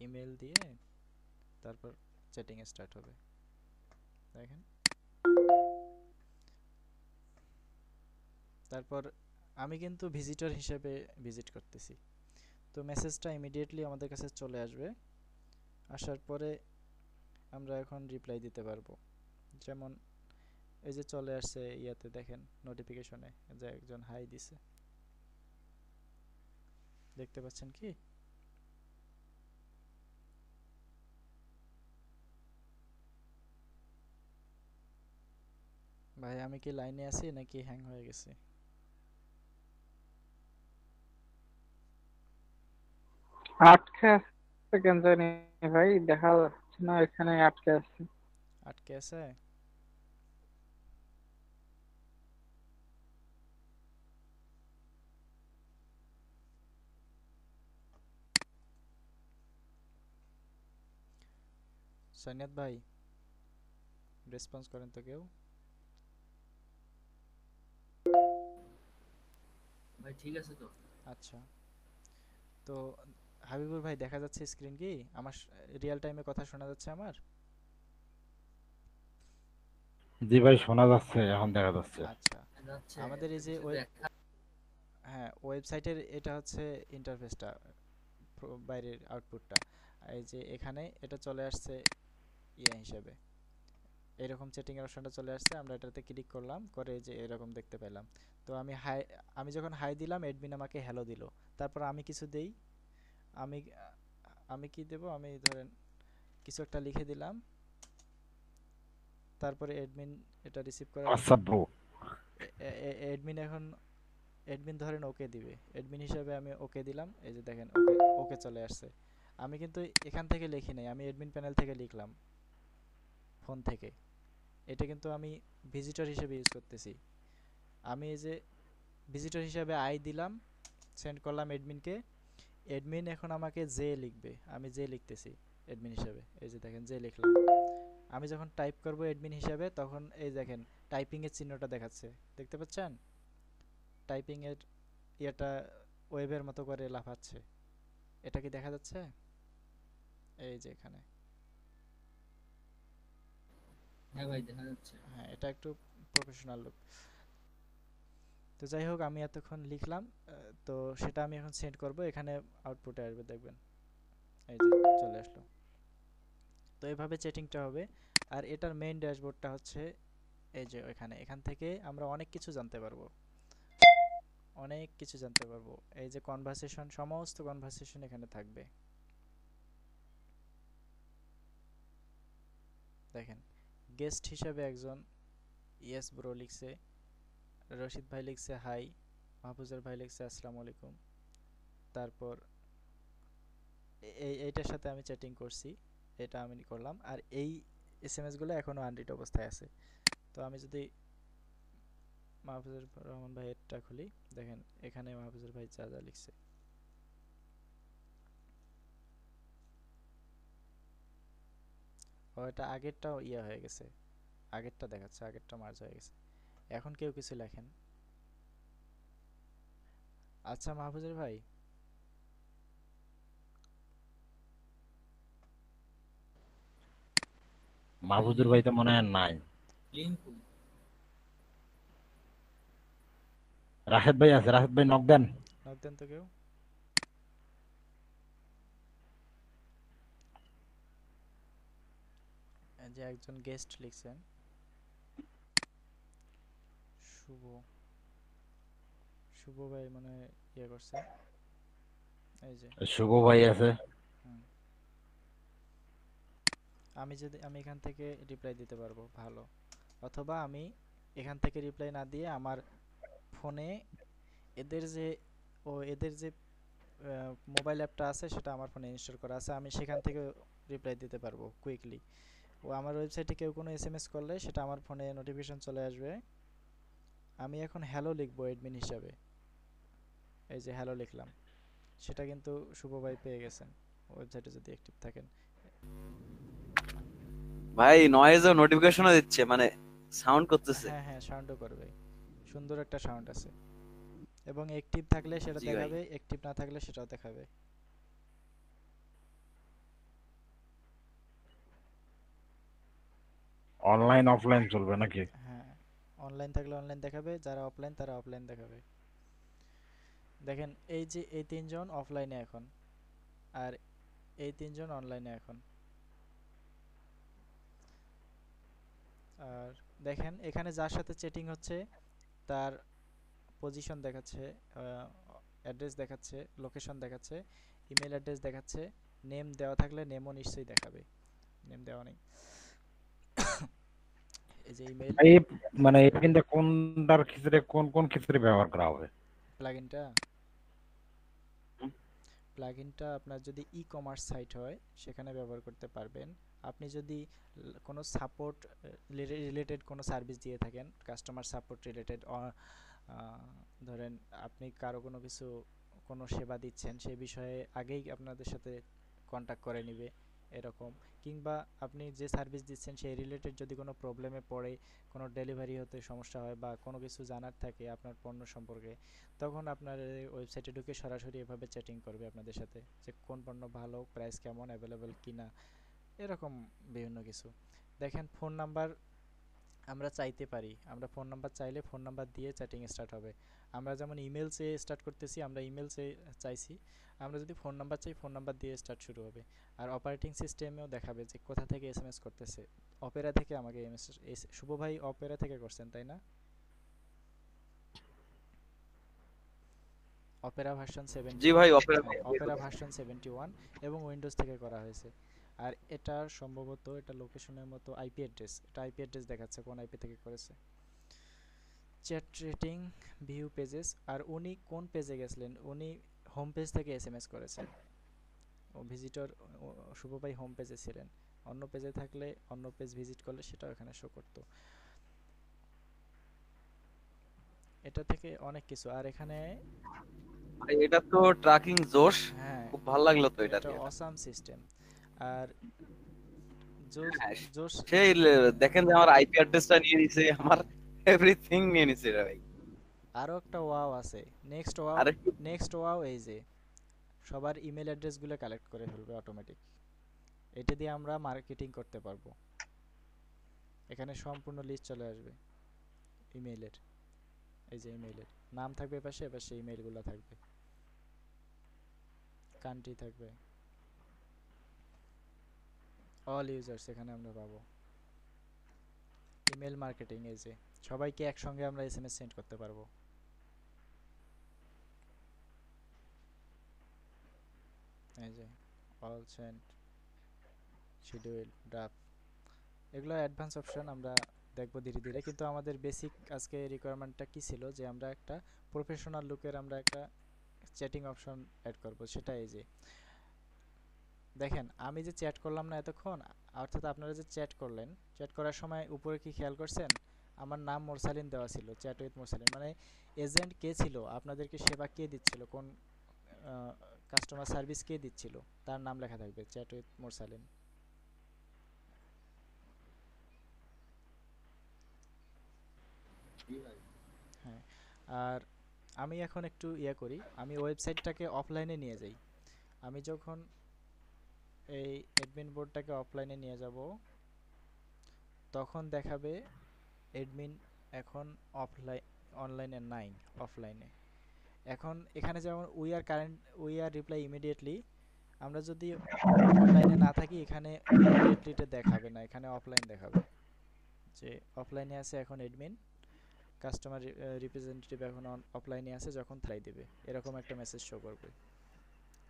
ইমেল দিয়ে তারপর চ্যাটিং স্টার্ট হবে। দেখেন, তারপর আমি কিন্তু ভিজিটর হিসেবে ভিজিট করতেছি। তো মেসেজটা ইমিডিয়েটলি আমাদের কাছে চলে আসবে। আসার পরে আমরা এখন রিপ্লাই দিতে পারবো। যেমন এই যে চলে আসছে ইয়াতে, দেখেন নোটিফিকেশনে যে একজন হাই দিছে, দেখতে পাচ্ছেন কি? ভাই আমি কি লাইনে আছি নাকি হ্যাং হয়ে গেছে? আটকে আছে কেন জানি ভাই, দেখা যাচ্ছে না, এখানে আটকে আছে। আটকে আছে? সানিয়াত ভাই রেসপন্স করেন তো কেউ। ভাই ঠিক আছে তো? আচ্ছা, তো হাবিবুর ভাই দেখা যাচ্ছে স্ক্রিন কি? আমার রিয়েল টাইমে কথা শোনা যাচ্ছে আমার? জি ভাই শোনা যাচ্ছে, এখন দেখা যাচ্ছে। আচ্ছা, যাচ্ছে আমাদের এই যে কিছু দেখা। হ্যাঁ, ওয়েবসাইটের এটা হচ্ছে ইন্টারফেসটা, বাইরের আউটপুটটা। এই যে এখানে এটা চলে আসছে ইয়ে হিসেবে, এরকম সেটিং এর অপশনটা চলে আসছে। আমরা এটাতে ক্লিক করলাম, করে এই যে এরকম দেখতে পেলাম। তো আমি যখন হাই দিলাম, অ্যাডমিন আমাকে হ্যালো দিল। তারপর আমি কিছু দেই, আমি আমি কি দেব, আমি ধরেন কিছু একটা লিখে দিলাম। তারপরে অ্যাডমিন এটা রিসিভ করে, আচ্ছা ব্রো, অ্যাডমিন এখন অ্যাডমিন ধরেন ওকে দিবে, অ্যাডমিন হিসাবে আমি ওকে দিলাম। এই যে দেখেন ওকে ওকে চলে আসছে। আমি কিন্তু এখান থেকে লিখি নাই, আমি অ্যাডমিন প্যানেল থেকে লিখলাম ফোন থেকে। এটা কিন্তু আমি ভিজিটর হিসেবে ইউজ করতেছি। আমি এই যে ভিজিটর হিসেবে আই দিলাম, সেন্ড করলাম অ্যাডমিনকে। অ্যাডমিন এখন আমাকে জে লিখবে, আমি জে লিখতেছি অ্যাডমিন হিসেবে। এই যে দেখেন জে লিখলাম। আমি যখন টাইপ করব অ্যাডমিন হিসেবে, তখন এই দেখেন টাইপিং এর চিহ্নটা দেখাচ্ছে, দেখতে পাচ্ছেন? টাইপিং এর ইয়েটা ওয়েবের মতো করে লাফাচ্ছে। এটা কি দেখা যাচ্ছে? এই যে এখানে, হ্যাঁ ভাই দেখা যাচ্ছে। হ্যাঁ এটা একটু প্রফেশনাল লুক। তো যাই হোক, আমি এতক্ষণ লিখলাম, তো সেটা আমি এখন সেন্ড করব। এখানে আউটপুটে আসবে, দেখবেন এই যে চলে আসলো। তো এইভাবে চ্যাটিংটা হবে। আর এটার মেইন ড্যাশবোর্ডটা হচ্ছে এই যে এখান থেকে আমরা অনেক কিছু জানতে পারবো, অনেক কিছু জানতে পারবো। এই যে কনভারসেশন, সমস্ত কনভারসেশন এখানে থাকবে। দেখেন গেস্ট হিসাবে একজন ইয়েস ব্রো লিখছে, রশিদ ভাই লিখছে হাই, মাহফুজুর ভাই লিখছে আসসালামু আলাইকুম। তারপর এইটার সাথে আমি চ্যাটিং করছি, এটা আমি করলাম। আর এই এসএমএস গুলো এখনো আনরিড অবস্থায় আছে। তো আমি যদি মাহফুজুর রহমান ভাই এটা খুলি, দেখেন এখানে মাহফুজুর ভাই যা যা লিখছে। ও এটা আগেরটাও ইয়া হয়ে গেছে, আগেরটা দেখাচ্ছে, আগেরটা মার্জ হয়ে গেছে। এখন কেউ কিছু লেখেন। আচ্ছা মাহফুজুর ভাই, মাহফুজুর ভাই তো মনে হয় নাই। লিঙ্ক রাশেদ ভাই আছে, রাশেদ ভাই নক দেন। নক দেন তো কেউ। এই যে একজন গেস্ট লিখছেন, শুভ, শুভ ভাই মানে ইয়ে করছে। এই যে শুভ ভাই আছে। হুম। আমি এখান থেকে রিপ্লাই দিতে পারবো, ভালো। অথবা আমি এখান থেকে রিপ্লাই না দিয়ে আমার ফোনে এদের যে মোবাইল অ্যাপটা আছে সেটা আমার ফোনে ইনস্টল করা আছে, আমি সেখান থেকে রিপ্লাই দিতে পারবো কুইকলি। ও আমার ওয়েবসাইটে কেউ কোনো এসএমএস করলে সেটা আমার ফোনে নোটিফিকেশন চলে আসবে। আমি এখন হ্যালো লিখবো অ্যাডমিন হিসাবে, এই যে হ্যালো লিখলাম, সেটা কিন্তু শুভ ভাই পেয়ে গেছেন ওয়েবসাইটে যদি অ্যাক্টিভ থাকেন। ভাই নয়েজও নোটিফিকেশনও দিচ্ছে, মানে সাউন্ড করতেছে। হ্যাঁ হ্যাঁ, সাউন্ডও করবে, সুন্দর একটা সাউন্ড আছে। এবং অ্যাক্টিভ থাকলে সেটা জি ভাই। দেখাবে, অ্যাক্টিভ না থাকলে সেটাও দেখাবে। অনলাইন অফলাইন চলবে নাকি? হ্যাঁ, অনলাইন থাকলে অনলাইন দেখাবে, যারা অফলাইন তারা অফলাইন দেখাবে। দেখেন এই যে এই তিনজন অফলাইনে এখন, আর এই তিনজন অনলাইনে এখন। আর দেখেন এখানে যার সাথে চ্যাটিং হচ্ছে তার পজিশন দেখাচ্ছে, অ্যাড্রেস দেখাচ্ছে, লোকেশন দেখাচ্ছে, ইমেল অ্যাড্রেস দেখাচ্ছে, নেম দেওয়া থাকলে নেমও নিশ্চয়ই দেখাবে, নেম দেওয়া নেই। এই যে ইমেল এই মানে এখানটা কোনটার ক্ষেত্রে কোন কোন ক্ষেত্রে ব্যবহার করা হবে? প্লাগইনটা, প্লাগইনটা আপনার যদি ই কমার্স সাইট হয় সেখানে ব্যবহার করতে পারবেন। আপনি যদি কোনো সাপোর্ট রিলেটেড কোনো সার্ভিস দিয়ে থাকেন, কাস্টমার সাপোর্ট রিলেটেড, ধরেন আপনি কারো কোনো কিছু কোনো সেবা দিচ্ছেন, সেই বিষয়ে আগেই আপনাদের সাথে কন্ট্যাক্ট করে নিবে এরকম। কিংবা আপনি যে সার্ভিস দিচ্ছেন সেই রিলেটেড যদি কোনো প্রবলেমে পড়ে, কোনো ডেলিভারি হতে সমস্যা হয় বা কোনো কিছু জানার থাকে আপনার পণ্য সম্পর্কে, তখন আপনার ওয়েবসাইটে ঢুকে সরাসরি এভাবে চ্যাটিং করবে আপনাদের সাথে, যে কোন পণ্য ভালো, প্রাইস কেমন, অ্যাভেলেবল কিনা, এরকম বিভিন্ন কিছু। দেখেন ফোন নাম্বার আমরা চাইতে পারি, আমরা ফোন নাম্বার চাইলে ফোন নাম্বার দিয়ে চ্যাটিং স্টার্ট হবে। আমরা যেমন ইমেল চেয়ে স্টার্ট করতেছি, আমরা ইমেল চাইছি, আমরা যদি ফোন নাম্বার চাই ফোন নাম্বার দিয়ে স্টার্ট শুরু হবে। আর অপারেটিং সিস্টেমেও দেখাবে যে কোথা থেকে এসএমএস করতেছে। অপেরা থেকে আমাকে শুভ ভাই অপেরা থেকে করছেন তাই না? অপেরা ভার্সন জি ভাই, 71, অপেরা অপেরা ভার্সন 71 এবং উইন্ডোজ থেকে করা হয়েছে। আর এটা সম্ভবত এটা লোকেশনের মতো আইপি অ্যাড্রেস, এটা আইপি অ্যাড্রেস দেখাচ্ছে কোন আইপি থেকে করেছে। চ্যাট রেটিং, ভিউ পেজেস, আর উনি কোন পেজে গেছিলেন, উনি হোম পেজ থেকে এসএমএস করেছেন। ও ভিজিটর, শুভ ভাই হোম পেজে ছিলেন, অন্য পেজে থাকলে অন্য পেজ ভিজিট করলে সেটাও এখানে শো করতো। এটা থেকে অনেক কিছু। আর এখানে ভাই এটা তো ট্র্যাকিং জোশ, হ্যাঁ, খুব ভালো লাগলো তো এটা এটা দিয়ে। Awesome system. আর জোস হ্যাঁ, জোস সেই দেখেন যে আমার আইপি অ্যাড্রেসটা নিয়ে নিছে, আমার এভরিথিং নিয়ে নিছে রে ভাই। আরো একটা ওয়াও আছে, নেক্সট ওয়াও। আরে নেক্সট ওয়াও এই যে সবার ইমেল অ্যাড্রেসগুলো কালেক্ট করে ফেলবে অটোমেটিক। এটা দিয়ে আমরা মার্কেটিং করতে পারবো। এখানে সম্পূর্ণ লিস্ট চলে আসবে ইমেইলের, এই যে ইমেইলের নাম থাকবে পাশে, এপাশে ইমেইলগুলো থাকবে, কান্ট্রি থাকবে, অল ইউজার্স এখানে আমরা পাবো। ইমেল মার্কেটিং, এই যে সবাইকে একসঙ্গে আমরা এসএমএস সেন্ড করতে পারবো। এই যে অল সেন্ড, শিডিউল, ড্রাফট, এগুলো অ্যাডভান্স অপশন আমরা দেখবো ধীরে ধীরে। কিন্তু আমাদের বেসিক আজকে রিকোয়ারমেন্টটা কি ছিল, যে আমরা একটা প্রফেশনাল লুকের আমরা একটা চ্যাটিং অপশন অ্যাড করব। সেটা এই যে দেখেন আমি যে চ্যাট করলাম না এতক্ষণ, অর্থাৎ আপনারা যে চ্যাট করলেন, চ্যাট করার সময় উপরে কি খেয়াল করছেন আমার নাম মোরসালিন দেওয়া ছিল, চ্যাট উইথ মোরসালিন, মানে এজেন্ট কে ছিল, আপনাদেরকে সেবা কে দিচ্ছিল, কোন কাস্টমার সার্ভিস কে দিচ্ছিল, তার নাম লেখা থাকবে চ্যাট উইথ মোরসালিন। হ্যাঁ, আর আমি এখন একটু করি, আমি ওয়েবসাইটটাকে অফলাইনে নিয়ে যাই। আমি যখন এই অ্যাডমিন বোর্ডটাকে অফলাইনে নিয়ে যাব, তখন দেখাবে অ্যাডমিন এখন অনলাইনে নাই, অফলাইনে। এখন এখানে যেমন উই আর রিপ্লাই ইমিডিয়েটলি, আমরা যদি অনলাইনে না থাকি এখানে ইমিডিয়েটলিটা দেখাবে না, এখানে অফলাইন দেখাবে যে অফলাইনে আছে এখন অ্যাডমিন, কাস্টমার রিপ্রেজেন্টেটিভ এখন অফলাইনে আছে, যখন থ্রাই দেবে এরকম একটা মেসেজ শো করবে।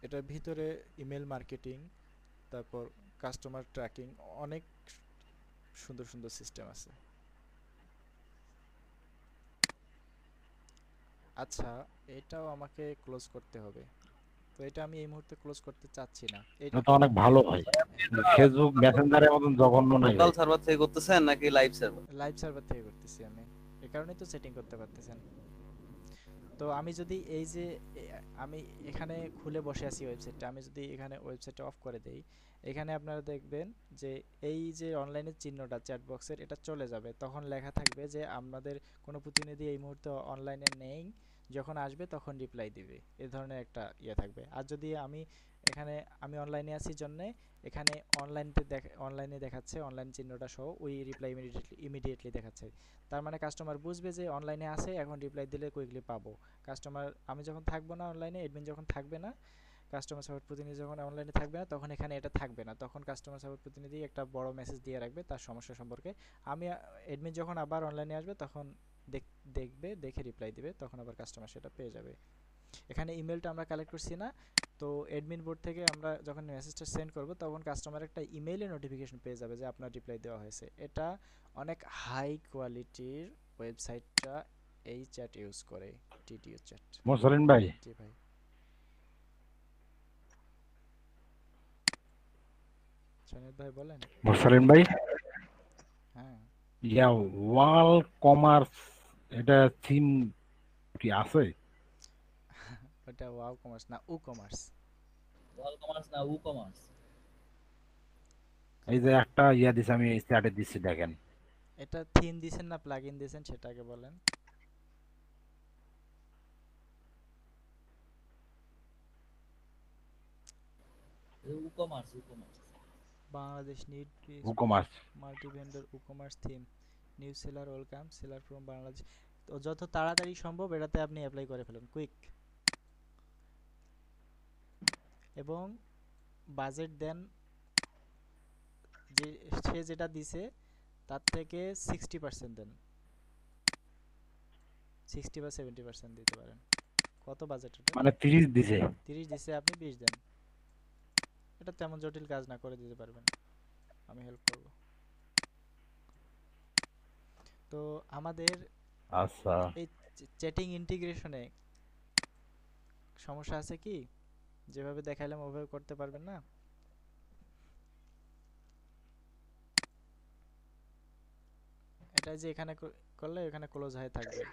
এটার ভিতরে ইমেল মার্কেটিং, তারপর কাস্টমার ট্র্যাকিং, অনেক সুন্দর সুন্দর সিস্টেম আছে। আচ্ছা, এটাও আমাকে ক্লোজ করতে হবে, তো এটা আমি এই মুহূর্তে ক্লোজ করতে চাচ্ছি না। এটা তো অনেক ভালো ভাই, ফেসবুক মেসেঞ্জারের মতন জঘন্য নাই লোকাল ভাই। সার্ভার থেকে করতেছেন নাকি লাইভ সার্ভার? লাইভ সার্ভার থেকে করতেছি আমি, এই কারণেই তো সেটিং করতে পারতেছেন। তো আমি যদি এই যে আমি এখানে খুলে বসে আছি ওয়েবসাইটটা, আমি যদি এখানে ওয়েবসাইটটা অফ করে দেই, এখানে আপনারা দেখবেন যে এই যে অনলাইনের চিহ্নটা চ্যাট বক্সের, এটা চলে যাবে, তখন লেখা থাকবে যে আমাদের কোনো প্রতিনিধি এই মুহূর্তে অনলাইনে নেই, যখন আসবে তখন রিপ্লাই দিবে, এই ধরনের একটা থাকবে। আর যদি আমি অনলাইনে আছি জন্যে এখানে অনলাইনে দেখাচ্ছে, অনলাইন চিহ্নটা সহ ওই রিপ্লাই ইমিডিয়েটলি দেখাচ্ছে। তার মানে কাস্টমার বুঝবে যে অনলাইনে আছে, এখন রিপ্লাই দিলে কুইকলি পাবো। কাস্টমার আমি যখন থাকবো না অনলাইনে, অ্যাডমিন যখন থাকবে না, কাস্টমার সাপোর্ট প্রতিনিধি যখন অনলাইনে থাকবে না, তখন এখানে এটা থাকবে না, তখন কাস্টমার সাপোর্ট প্রতিনিধি একটা বড় মেসেজ দিয়ে রাখবে তার সমস্যা সম্পর্কে। আমি অ্যাডমিন যখন আবার অনলাইনে আসবে তখন দেখবে, দেখে রিপ্লাই দিবে, তখন আবার কাস্টমার সেটা পেয়ে যাবে। এখানে ইমেলটা আমরা কালেক্ট করছি না, তো অ্যাডমিন বোর্ড থেকে আমরা যখন মেসেজটা সেন্ড করব তখন কাস্টমার একটা ইমেইলে নোটিফিকেশন পেয়ে যাবে যে আপনার রিপ্লাই দেওয়া হয়েছে। এটা অনেক হাই কোয়ালিটির ওয়েবসাইটটা এই চ্যাট ইউজ করে, টিডিও চ্যাট। মোরসালিন ভাই, জি ভাই। সনিত ভাই বলেন। মোরসালিন ভাই, হ্যাঁ, ইয়া ওয়াল কমার্স, এটা থিম কি আছে? ওটা ওয়াও কমার্স না, উ কমার্স। ওয়াল কমার্স না, উ কমার্স। এই যে একটা দিছে, আমি এই চ্যাটে দিচ্ছি দেখেন। এটা থিম দিছেন না প্লাগইন দিছেন সেটা আগে বলেন। WooCommerce, WooCommerce. Bangladesh need e-commerce multi vendor e-commerce theme, new seller welcome, seller from Bangladesh. তো যত তাড়াতাড়ি সম্ভব এটাতে আপনি অ্যাপ্লাই করে ফেলুন, কুইক। এবং বাজেট দেন, যে সে যেটা দিছে তার থেকে 60% দেন, 60 বা 70% দিতে পারেন। কত বাজেট এটা? মানে 30 দিছে। 30 দিছে, আপনি 20 দেন। এটা তেমন জটিল কাজ না, করে দিতে পারবেন, আমি হেল্প করব। তো আমাদের আচ্ছা, এই চ্যাটিং ইন্টিগ্রেশনে সমস্যা আছে কি? যেভাবে দেখাইলাম ওভাবে করতে পারবেন না? এটা যে এখানে করলে এখানে ক্লোজ হয়ে থাকবে,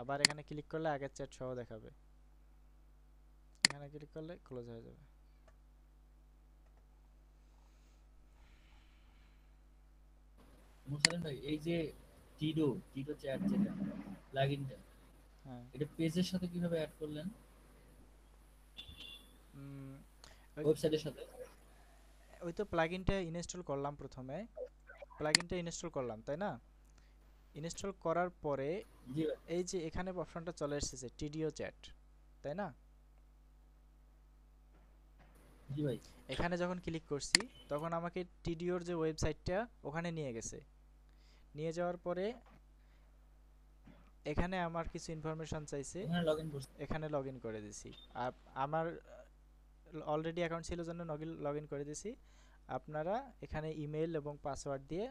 আবার এখানে ক্লিক করলে আগের চ্যাট সহ দেখাবে, এখানে ক্লিক করলে ক্লোজ হয়ে যাবে। মুসালিম ভাই, এই যে টিডো চ্যাট যেটা প্লাগইনটা, হ্যাঁ, এটা পেজের সাথে কিভাবে অ্যাড করলেন ওই ওয়েবসাইটের সাথে? ওই তো প্লাগইনটা ইনস্টল করলাম, প্রথমে প্লাগইনটা ইনস্টল করলাম তাই না? ইনস্টল করার পরে জি ভাই। এই যে এখানে অপশনটা চলে এসেছে টিডিও চ্যাট, তাই না? জি ভাই। এখানে যখন ক্লিক করছি তখন আমাকে টিডিওর যে ওয়েবসাইটটা ওখানে নিয়ে গেছে। নিয়ে যাওয়ার পরে এখানে আমার কিছু ইনফরমেশন চাইছে, এখানে লগ ইন করছি। এখানে লগ ইন করে দিছি। আমার অলরেডি অ্যাকাউন্ট ছিল জন্য লগ ইন করে দিছি। আপনারা এখানে ইমেল এবং পাসওয়ার্ড দিয়ে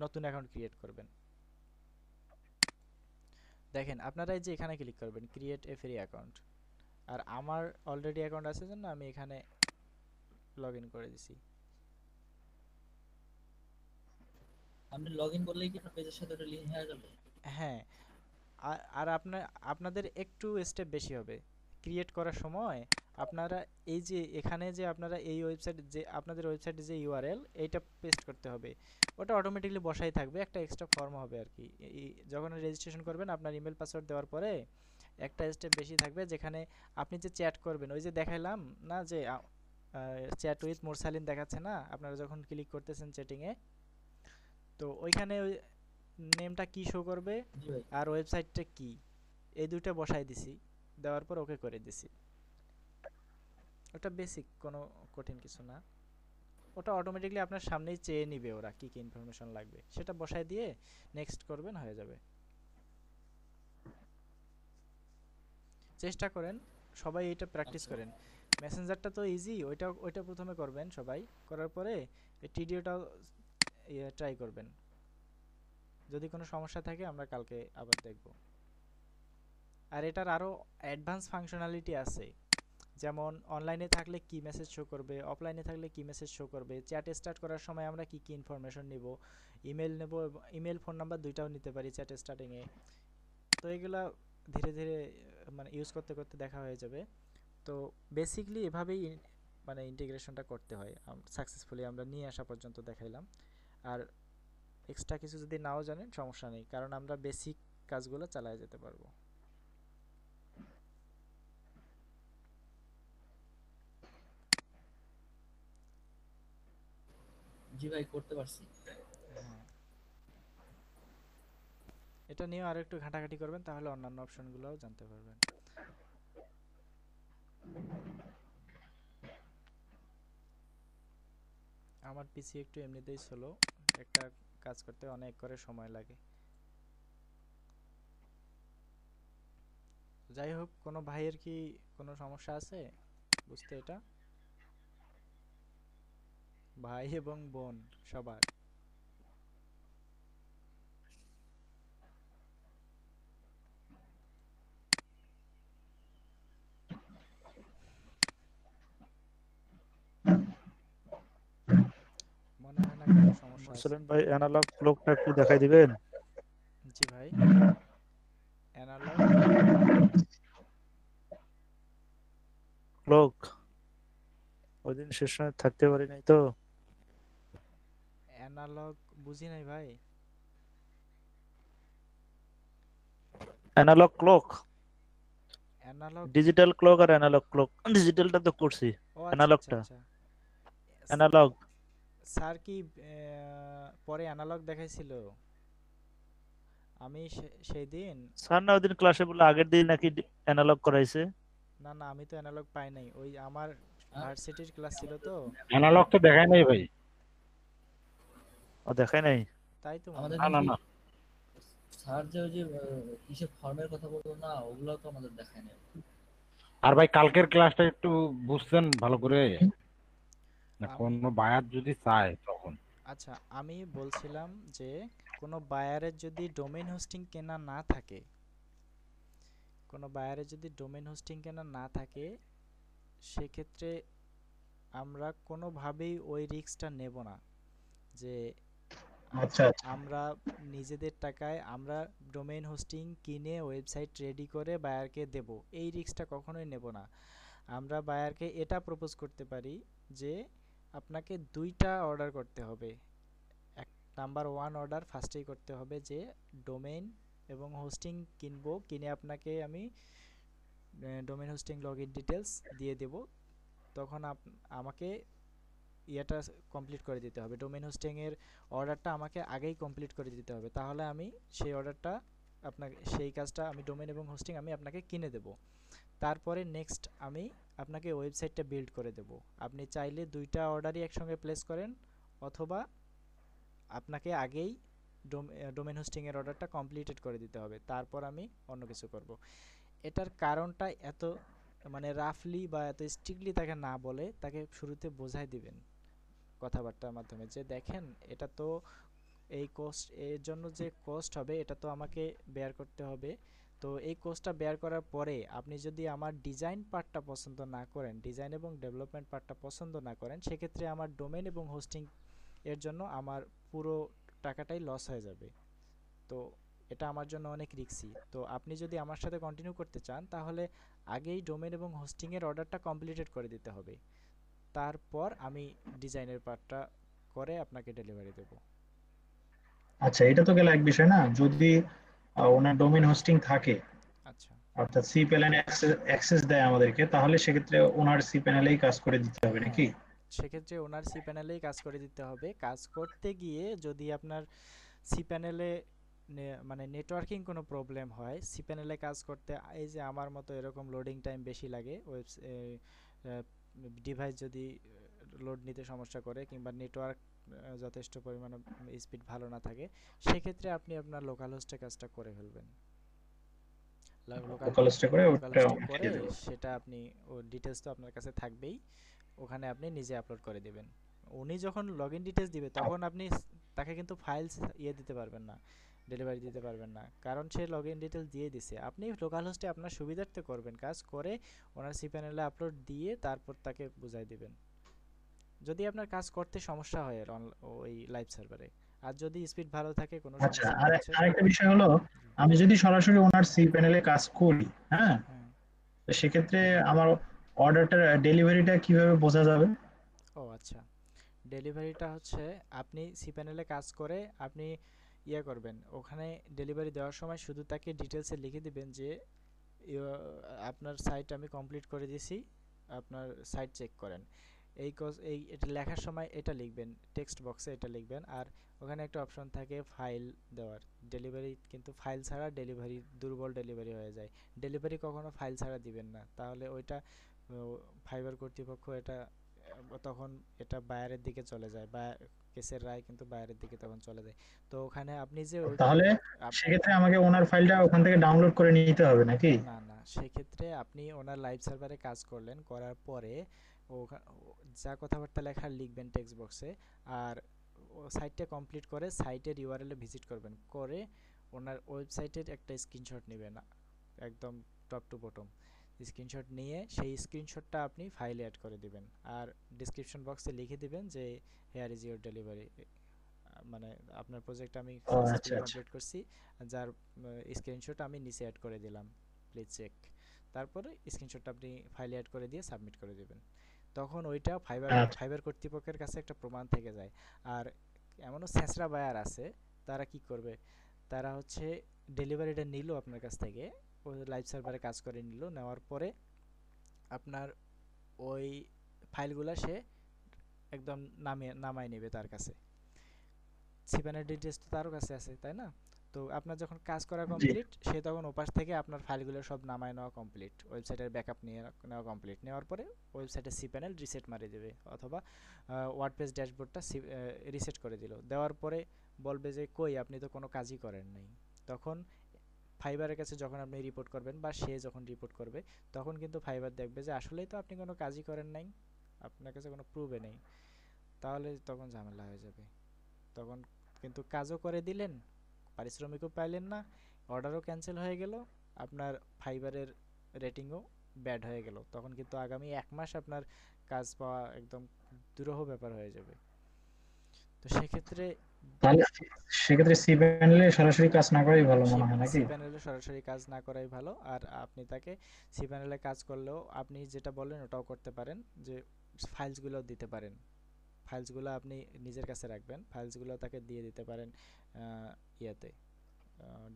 নতুন অ্যাকাউন্ট ক্রিয়েট করবেন। দেখেন আপনারা এই যে এখানে ক্লিক করবেন ক্রিয়েট এ ফ্রি অ্যাকাউন্ট, আর আমার অলরেডি অ্যাকাউন্ট আছে জন্য আমি এখানে লগ ইন করে দিছি। আপনি লগ ইন করলেই কি আপনার পেজের সাথে ওটা লিংক হয়ে গেল? হ্যাঁ, আর আপনাদের একটু স্টেপ বেশি হবে ক্রিয়েট করার সময়। আপনারা এই যে এখানে যে আপনারা এই ওয়েবসাইট যে আপনাদের ওয়েবসাইটে যে ইউআরএল এইটা পেস্ট করতে হবে, ওটা অটোমেটিক্যালি বসাই থাকবে, একটা এক্সট্রা ফর্ম হবে আর কি। যখন রেজিস্ট্রেশন করবেন আপনার ইমেল পাসওয়ার্ড দেওয়ার পরে একটা স্টেপ বেশি থাকবে, যেখানে আপনি যে চ্যাট করবেন, ওই যে দেখাইলাম না যে চ্যাট উইথ মুরসালিন দেখাচ্ছে না আপনারা যখন ক্লিক করতেছেন চ্যাটিংয়ে, তো ওইখানে ওই নেমটা কি শো করবে জি ভাই। আর ওয়েবসাইটটা কি, এই দুটো বসাই দিছি, দেওয়ার পর ওকে করে দিছি। ওটা বেসিক, কোনো কঠিন কিছু না। ওটা অটোমেটিক্যালি আপনার সামনেই চেয়ে নিবে ওরা কি কি ইনফরমেশন লাগবে, সেটা বসাই দিয়ে নেক্সট করবেন, হয়ে যাবে। চেষ্টা করেন সবাই এটা প্র্যাকটিস আচ্ছা। করেন। মেসেঞ্জারটা তো ইজি, ওইটা প্রথমে করবেন সবাই, করার পরে এই টিডিওটা ট্রাই করবেন। যদি কোনো সমস্যা থাকে আমরা কালকে আবার দেখব। আর এটার আরও অ্যাডভান্স ফাংশনালিটি আছে, যেমন অনলাইনে থাকলে কি মেসেজ শো করবে, অফলাইনে থাকলে কি মেসেজ শো করবে, চ্যাট স্টার্ট করার সময় আমরা কি কি ইনফরমেশন নিব, ইমেল নেব, ইমেল ফোন নাম্বার দুইটাও নিতে পারি চ্যাট স্টার্টিংয়ে। তো এগুলা ধীরে ধীরে মানে ইউজ করতে করতে দেখা হয়ে যাবে। তো বেসিকলি এভাবেই মানে ইন্টিগ্রেশনটা করতে হয়। সাকসেসফুলি আমরা নিয়ে আসা পর্যন্ত দেখাইলাম। আর এক্সট্রা কিছু যদি নাও জানেন সমস্যা নেই, কারণ আমরা বেসিক কাজগুলো চালায় যেতে পারবো। জি ভাই, করতে পারছি। হ্যাঁ, এটা নিয়েও আরো একটু ঘাটাঘাটি করবেন, তাহলে অন্যান্য অপশনগুলোও জানতে পারবেন। আমার পিসি একটু এমনিতেই স্লো, একটা কাজ করতে অনেক করে সময় লাগে। যাই হোক, কোনো ভাইয়ের কি কোনো সমস্যা আছে বুঝতে এটা? ভাই এবং বোন সবার। মনে হয় না কোনো সমস্যা আছে। মুরসালিন ভাই অ্যানালগ ক্লকটা একটু দেখাই দিবেন? জি ভাই, অ্যানালগ ক্লক ওই দিন সেশনে থাকতে পারি নাই তো। অ্যানালগ বুঝি নাই ভাই। Analogue clock, analogue, digital clock আর অ্যানালগ ক্লক। ডিজিটালটা তো করছি, ও আচ্ছা আচ্ছা অ্যানালগটা আচ্ছা। অ্যানালগ। স্যার কি পরে অ্যানালগ দেখাইছিল? আমি সেই দিন, স্যার না ওই দিন ক্লাসে বলে আগের দিন নাকি অ্যানালগ করাইছে। না না আমি তো অ্যানালগ পাই নাই, ওই আমার ভার্সিটির ক্লাস ছিল তো, অ্যানালগ তো দেখায় নাই ভাই। ও দেখাই নাই। তাই তো মনে আমাদের হয়। না না কিন্তু না, স্যার যে ওই যে কিসের ফর্মের কথা বলতো না, ওগুলো তো আমাদের দেখায় না। আর ভাই কালকের ক্লাসটা একটু বুঝছেন ভালো করে, না আম- কোনো বায়ার যদি চায় তখন। আচ্ছা, আমি বলছিলাম যে কোনো বায়ারের যদি ডোমেইন হোস্টিং কেনা না থাকে, কোনো বায়ারের যদি ডোমেইন হোস্টিং কেনা না থাকে, সেক্ষেত্রে আমরা কোনোভাবেই ওই রিস্কটা নেব না যে আচ্ছা আচ্ছা। আমরা নিজেদের টাকায় আমরা ডোমেইন হোস্টিং কিনে ওয়েবসাইট রেডি করে বায়ারকে দেব, এই রিস্কটা কখনোই নেব না। আমরা বায়ারকে এটা প্রপোজ করতে পারি যে আপনাকে দুইটা অর্ডার করতে হবে। এক নাম্বার ওয়ান অর্ডার ফার্স্টেই করতে হবে যে ডোমেইন এবং হোস্টিং কিনবো, কিনে আপনাকে আমি ডোমেইন হোস্টিং লগইন ডিটেলস দিয়ে দেব, তখন আমাকে ইয়েটা কমপ্লিট করে দিতে হবে, ডোমেইন হোস্টিংয়ের অর্ডারটা আমাকে আগেই কমপ্লিট করে দিতে হবে, তাহলে আমি সেই অর্ডারটা আপনাকে সেই কাজটা আমি ডোমেইন এবং হোস্টিং আমি আপনাকে কিনে দেব। তারপরে নেক্সট আমি আপনাকে ওয়েবসাইটটা বিল্ড করে দেব। আপনি চাইলে দুইটা অর্ডারই একসঙ্গে প্লেস করেন, অথবা আপনাকে আগেই ডোমেন হোস্টিং এর অর্ডারটা কমপ্লিটেড করে দিতে হবে, তারপর আমি অন্য কিছু করব। এটার কারণটা এত মানে রাফলি বা এত স্ট্রিক্টলি তাকে না বলে তাকে শুরুতে বোঝাই দিবেন কথাবার্তার মাধ্যমে যে দেখেন এটা তো এই কোস্ট এর জন্য যে কোস্ট হবে এটা তো আমাকে বেয়ার করতে হবে। তো এই কোস্টটা বেয়ার করার পরে আপনি যদি আমার ডিজাইন পার্টটা পছন্দ না করেন, ডিজাইন এবং ডেভেলপমেন্ট পার্টটা পছন্দ না করেন, সেক্ষেত্রে আমার ডোমেন এবং হোস্টিং এর জন্য আমার পুরো টাকাটাই লস হয়ে যাবে। তো এটা আমার জন্য অনেক রিস্কি। তো আপনি যদি আমার সাথে কন্টিনিউ করতে চান তাহলে আগেই ডোমেন এবং হোস্টিং এর অর্ডারটা কমপ্লিটেড করে দিতে হবে, তারপর আমি ডিজাইনের পার্টটা করে আপনাকে ডেলিভারি দেব। আচ্ছা, এটা তো গেল এক বিষয় না। যদি ওনার ডোমেইন হোস্টিং থাকে, আচ্ছা, অর্থাৎ সি প্যানেল অ্যাক্সেস দেয় আমাদেরকে, তাহলে সেক্ষেত্রে ওনার সি প্যানেলেই কাজ করে দিতে হবে হ্যাঁ, নাকি? সেক্ষেত্রে ওনার সি প্যানেলেই কাজ করে দিতে হবে। কাজ করতে গিয়ে যদি আপনার সি প্যানেলে মানে নেটওয়ার্কিং কোনো প্রবলেম হয়, সি প্যানেলে কাজ করতে এই যে আমার মতো এরকম লোডিং টাইম বেশি লাগে, ডিভাইস যদি লোড নিতে সমস্যা করে কিংবা নেটওয়ার্ক যথেষ্ট পরিমাণে স্পিড ভালো না থাকে, সেক্ষেত্রে আপনি আপনার লোকাল হোস্টে কাজটা করে ফেলবেন। লোকাল লোকাল হোস্টে করে লোকাল ওটা হোস্টে করে উঠিয়ে দেবো। সেটা আপনি ও ডিটেলস তো আপনার কাছে থাকবেই, ওখানে আপনি নিজে আপলোড করে দিবেন। উনি যখন লগইন ডিটেলস দিবে তখন আপনি তাকে কিন্তু ফাইলস দিতে পারবেন না, ডেলিভারি দিতে পারবেন না, কারণ সে লগইন ডিটেলস দিয়ে দিছে। আপনি লোকাল হোস্টে আপনার সুবিধার্থে করবেন, কাজ করে ওনার সি প্যানেলে আপলোড দিয়ে তারপর তাকে বুঝাই দিবেন যদি আপনার কাজ করতে সমস্যা হয় ওই লাইভ সার্ভারে। আর যদি স্পিড ভালো থাকে, কোনো আচ্ছা, সমস্যা না আর হচ্ছে। আরেকটা বিষয় হলো, আমি যদি সরাসরি ওনার সি প্যানেলে কাজ করি, হ্যাঁ, হ্যাঁ, তো সেক্ষেত্রে আমার অর্ডারটা ডেলিভারিটা কিভাবে বোঝা যাবে? ও আচ্ছা, ডেলিভারিটা হচ্ছে আপনি সি প্যানেলে কাজ করে আপনি করবেন, ওখানে ডেলিভারি দেওয়ার সময় শুধু তাকে ডিটেলসে লিখে দিবেন যে আপনার সাইট আমি কমপ্লিট করে দিয়েছি, আপনার সাইট চেক করেন। এটা লেখার সময় এটা লিখবেন, টেক্সট বক্সে এটা লিখবেন। আর ওখানে একটা অপশন থাকে ফাইল দেওয়ার। ডেলিভারি কিন্তু ফাইল ছাড়া ডেলিভারি দুর্বল ডেলিভারি হয়ে যায়। ডেলিভারি কখনো ফাইল ছাড়া দিবেন না, তাহলে ওইটা ফাইবার কর্তৃপক্ষ এটা তখন এটা বায়ারের দিকে চলে যায়, বা কেসের রায় কিন্তু বায়ারের দিকে তখন চলে যায়। তো ওখানে আপনি যে তাহলে সেক্ষেত্রে আমাকে ওনার ফাইলটা ওখান থেকে ডাউনলোড করে নিতে হবে নাকি? না না, সেক্ষেত্রে আপনি ওনার লাইভ সার্ভারে কাজ করলেন, করার পরে যা কথাবার্তা লেখা লিখবেন টেক্সট বক্সে, আর সাইটটা কমপ্লিট করে সাইটের ইউআরএল এ ভিজিট করবেন, করে ওনার ওয়েবসাইটের একটা স্ক্রিনশট নেবেন, একদম টপ টু বটম স্ক্রিনশট নিয়ে সেই স্ক্রিনশটটা আপনি ফাইলে অ্যাড করে দিবেন। আর ডেসক্রিপশন বক্সে লিখে দিবেন যে হেয়ার ইজ ইউর ডেলিভারি, মানে আপনার প্রজেক্ট আমি ও আচ্ছা সাকসেসফুলি আচ্ছা। কমপ্লিট করছি, যার স্ক্রিনশট আমি নিচে অ্যাড করে দিলাম, প্লিজ চেক। তারপরে স্ক্রিনশটটা আপনি ফাইলে অ্যাড করে দিয়ে সাবমিট করে দিবেন। তখন ওইটা আচ্ছা, ফাইবার কর্তৃপক্ষের কাছে একটা প্রমাণ থেকে যায়। আর এমনও ছেঁচড়া বায়ার আছে, তারা কি করবে, তারা হচ্ছে ডেলিভারিটা নিল আপনার কাছ থেকে, ওই লাইভ সার্ভারে কাজ করে নিল, নেওয়ার পরে আপনার ওই ফাইলগুলো সে একদম নামায় নেবে তার কাছে। সিপানের ডিটেলস তো তারও কাছে আছে, তাই না? তো আপনার যখন কাজ করা জি। কমপ্লিট, সে তখন ওপাশ থেকে আপনার ফাইলগুলো সব নামায় নেওয়া কমপ্লিট, ওয়েবসাইটের ব্যাকআপ নিয়ে নেওয়া কমপ্লিট, নেওয়ার পরে ওয়েবসাইটে সি প্যানেল রিসেট মারিয়ে দেবে, অথবা ওয়ার্ডপ্রেস ড্যাশবোর্ডটা রিসেট করে দিল, দেওয়ার পরে বলবে যে কই আপনি তো কোনো কাজই করেন নাই। তখন ফাইবারের কাছে যখন আপনি রিপোর্ট করবেন বা সে যখন রিপোর্ট করবে, তখন কিন্তু ফাইবার দেখবে যে আসলেই তো আপনি কোনো কাজই করেন নাই, আপনার কাছে কোনো প্রুফে নেই, তাহলে তখন ঝামেলা হয়ে যাবে। তখন কিন্তু কাজও করে দিলেন, পারিশ্রমিকও পাইলেন না, অর্ডারও ক্যান্সেল হয়ে গেল, আপনার ফাইবারের রেটিংও ব্যাড হয়ে গেল, তখন কিন্তু আগামী 1 মাস আপনার কাজ পাওয়া একদম দুরূহ ব্যাপার হয়ে যাবে। তো সেক্ষেত্রে তাহলে সেক্ষেত্রে সি প্যানেলে সরাসরি কাজ না করাই ভালো মনে হয় সি নাকি? প্যানেলে সরাসরি কাজ না করাই ভালো। আর আপনি তাকে সি প্যানেলে কাজ করলেও আপনি যেটা বললেন ওটাও করতে পারেন, যে ফাইলসগুলো দিতে পারেন, ফাইলসগুলো আপনি নিজের কাছে রাখবেন, ফাইলসগুলো তাকে দিয়ে দিতে পারেন ইয়াতে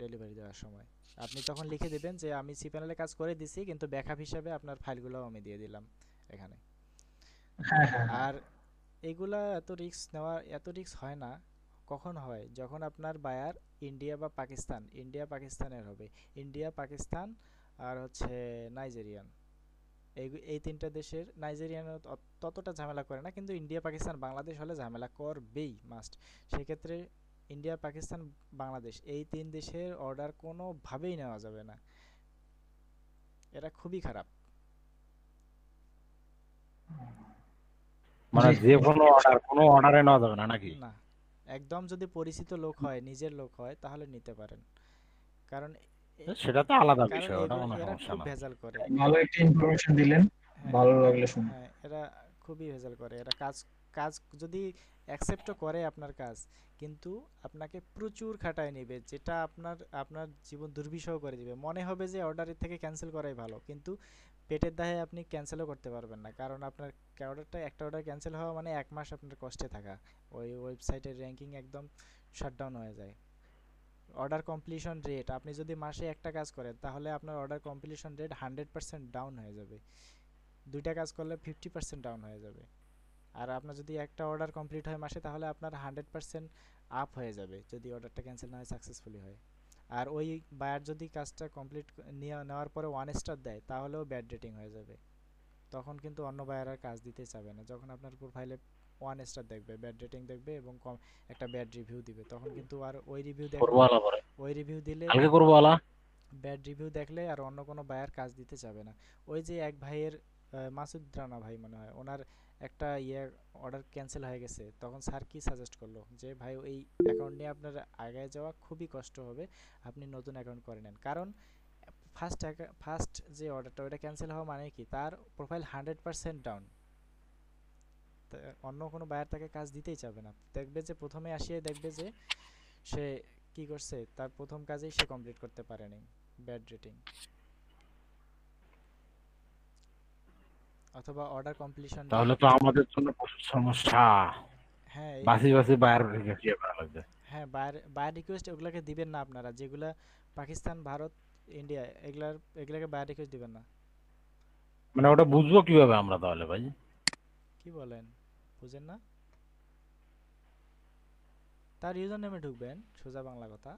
ডেলিভারি দেওয়ার সময়। আপনি তখন লিখে দেবেন যে আমি সি প্যানেলে কাজ করে দিছি, কিন্তু ব্যাকআপ হিসাবে আপনার ফাইলগুলোও আমি দিয়ে দিলাম এখানে। হ্যাঁ হ্যাঁ হ্যাঁ। আর এগুলা এত রিস্ক হয় না। কখন হয়, যখন আপনার বায়ার ইন্ডিয়া বা পাকিস্তান, ইন্ডিয়া পাকিস্তানের হবে, ইন্ডিয়া পাকিস্তান আর হচ্ছে নাইজেরিয়ান, এই তিনটা দেশের। নাইজেরিয়ান ততটা ঝামেলা করে না, কিন্তু ইন্ডিয়া পাকিস্তান বাংলাদেশ হলে ঝামেলা করবেই মাস্ট। সেক্ষেত্রে ইন্ডিয়া, পাকিস্তান, বাংলাদেশ এই 3 দেশের অর্ডার কোনোভাবেই নেওয়া যাবে না। এরা খুবই খারাপ। মানে জি যে কোনো অর্ডারে নেওয়া যাবে না নাকি? না, একদম যদি পরিচিত লোক হয়, নিজের লোক হয় তাহলে নিতে পারেন। কারণ সেটা তো আলাদা কারণ বিষয়, ওটা কোনো এরা সমস্যা খুব না। ভেজাল করে। ভালো একটা ইনফরমেশন দিলেন, হ্যাঁ ভালো লাগলো শুনে। হ্যাঁ, এরা খুবই ভেজাল করে। এরা কাজ কাজ যদি অ্যাকসেপ্টও করে আপনার কাজ, কিন্তু আপনাকে প্রচুর খাটায় নেবে, যেটা আপনার আপনার জীবন দুর্বিষহ করে দিবে। মনে হবে যে অর্ডারের থেকে ক্যান্সেল করাই ভালো, কিন্তু পেটের দাহে আপনি ক্যান্সেলও করতে পারবেন না, কারণ আপনার একটা অর্ডার ক্যান্সেল হওয়া মানে 1 মাস আপনার কষ্টে থাকা। ওই ওয়েবসাইটের র্যাঙ্কিং একদম শাটডাউন হয়ে যায়। অর্ডার কমপ্লিশন রেট, আপনি যদি মাসে একটা কাজ করেন তাহলে আপনার অর্ডার কমপ্লিশন রেট 100% ডাউন হয়ে যাবে। 2টা কাজ করলে 50% ডাউন হয়ে যাবে। আর আপনার যদি একটা অর্ডার কমপ্লিট হয় মাসে, তাহলে আপনার 100% আপ হয়ে যাবে যদি অর্ডারটা ক্যান্সেল না হয়, সাকসেসফুলি হয়। আর ওই বায়ার যদি কাজটা কমপ্লিট নেওয়ার পরে 1 স্টার দেয়, তাহলেও ব্যাড রেটিং হয়ে যাবে। তখন কিন্তু অন্য বায়ার আর কাজ দিতে চাবে না। যখন আপনার প্রোফাইলে 1 স্টার দেখবে, ব্যাড রেটিং দেখবে এবং একটা ব্যাড রিভিউ দিবে, তখন কিন্তু আর ওই রিভিউ করবো দেখলে, আলা পরে, ওই রিভিউ দিলে, কালকে করবো আলা। ব্যাড রিভিউ দেখলে আর অন্য কোনো বায়ার কাজ দিতে চাবে না। ওই যে এক ভাইয়ের, মাসুদ রানা ভাই মনে হয়, ওনার একটা অর্ডার ক্যান্সেল হয়ে গেছে, তখন স্যার কি সাজেস্ট করলো যে ভাই এই অ্যাকাউন্ট নিয়ে আপনার আগায় যাওয়া খুবই কষ্ট হবে, আপনি নতুন অ্যাকাউন্ট করে নেন। কারণ ফার্স্ট যে অর্ডারটা ওটা ক্যান্সেল হওয়া মানে কি, তার প্রোফাইল 100% ডাউন। অন্য কোনো বায়ার তাকে কাজ দিতেই চাবে না। দেখবে যে প্রথমে আসিয়ে দেখবে যে সে কি করছে, তার প্রথম কাজেই সে কমপ্লিট করতে পারেনি, ব্যাড রেটিং। অথবা অর্ডার কমপ্লিশন রেট। তাহলে তো আমাদের জন্য প্রচুর সমস্যা, হ্যাঁ বাসি বাসি বাইর ইয়ে করা লাগবে। হ্যাঁ, বায়ার রিকোয়েস্ট ওগুলাকে দিবেন না আপনারা, যেগুলা পাকিস্তান, ভারত, ইন্ডিয়া, এগুলাকে বায়ার রিকোয়েস্ট দিবেন না। মানে ওটা বুঝবো কিভাবে আমরা তাহলে ভাই? কি বলেন, বুঝেন না? তার ইউজার নেমে ঢুকবেন, সোজা বাংলা কথা।